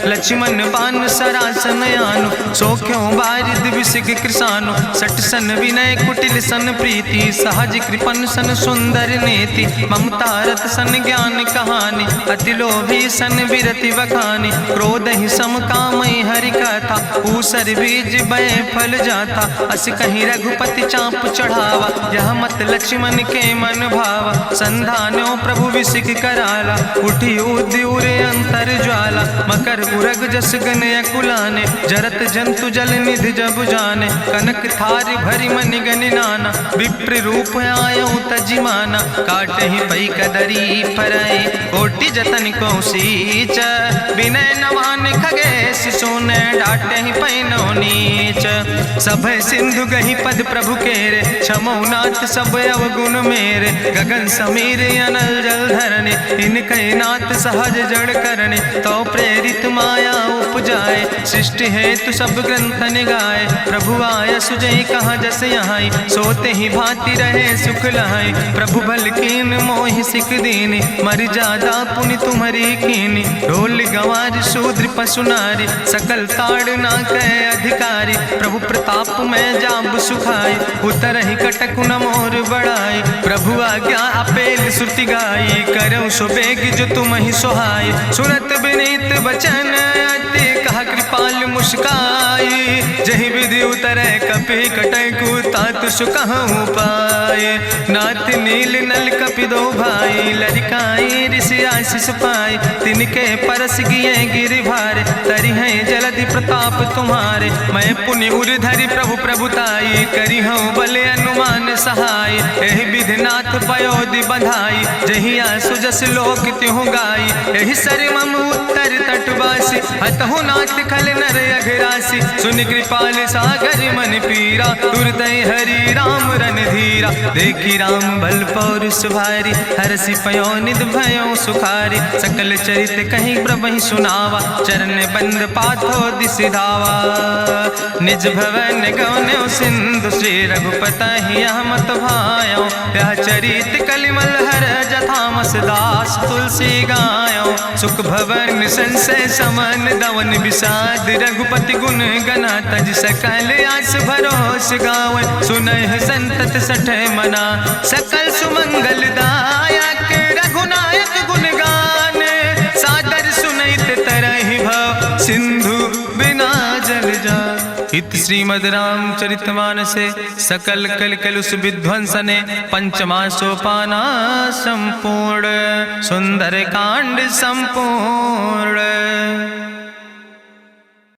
लक्ष्मण बान सरासन आनु सो क्यों बारिद विसिग कृसानु। सट सन विनय कुटिल सन प्रीति सहज कृपन सन सुंदर नीति। ममता रत सन ज्ञान कहानी अति लोभी सन विरति बखानी। क्रोध ही सम कामई हरि कथा ऊसर बीज बय फल जाता। अस कहीं रघुपति चाप चढ़ावा यह मत लक्ष्मण के मन भावा। संधान्यो प्रभु विसिक कराला उठी उद्यूर अंतर ज्वाला। मकर उरग जस गन अकुलाने जरत जंतु जल निधि जब जाने। कनक थार भरी मनि गनि नाना विप्र रूप आयो तजिमाना। काटे ही पई कदरी फरई कोटि जतन को सींच। विनय नवान खगेश सोने डाटे ही पैनो नीच। सभय सिंधु गही पद प्रभु केरे क्षमो नाथ सब अवगुण मेरे। गगन समीर अनल जल धरने इनके नाथ सहज जड़ करने। तो प्रेरित माया उपजाए सृष्टि हेतु सब ग्रंथ निगाए। प्रभु आय सुजई कहाँ जस यहाँ सोते ही भांति रहे सुख लहाई। प्रभु भल कीन मोहि सिख दीनी मर जादा पुनि तुम्हारी कीनी। ढोल गंवार शूद्र पशु नारी सकल ताड़ ना कह अधिकारी। प्रभु प्रताप में जाब सुखाई उतर ही कटक न मोर बढ़ाई। प्रभु आज्ञा अपेल श्रुति गाई करऊँ सुबेग जो तुम ही सोहाई। सुनत विनीत वचन अति कहा कृपाल मुस्काई। जही विधि उतरे कपि कटकु तात सुकहु पाए। नाथ नील नल कपि दो भाई लरिकाई ऋषि आशीष पाए। तिनके परस गिए गिरि भारे तरि है जलधि प्रताप तुम्हारे। मैं पुनि उर धरि प्रभु प्रभुताई करी हूँ बले अनुमान सहाय। एहि विधि नाथ पयोधि बधाई जहिया सुजस लोक त्यों गाई। एहि सर मम उत्तर तटवासी हतहु नाथ खल नर अघरासी। सुन कृपाल सागर मन पीरा तुरत हरि राम रन धीरा। देखी राम बल पौरुष भारी हरसि पयो निध भयो सुखारी। सकल चरित कहीं प्रभु सुनावा चरण बंद पाथो दिस धावा। निज भवन गौन्यो सिंधु श्री रघुपति यह मत भायो। यह चरित कलिमल हर जथामस दास तुलसी गायो। सुख भवन संशय समन दवन विषाद रघुपति गुण गना तज सकल आस भरोस गावे। सुनहि संतत सठ मना सकल सुमंगल दायक रघुनायक गुण गान। सादर सुनैत तरहि भव सिंधु बिना जल जा। इत श्रीमद् रामचरितमानसे सकल कलकलुष विध्वंसने पंचमा सोपाना संपूर्ण। सुंदर कांड संपूर्ण।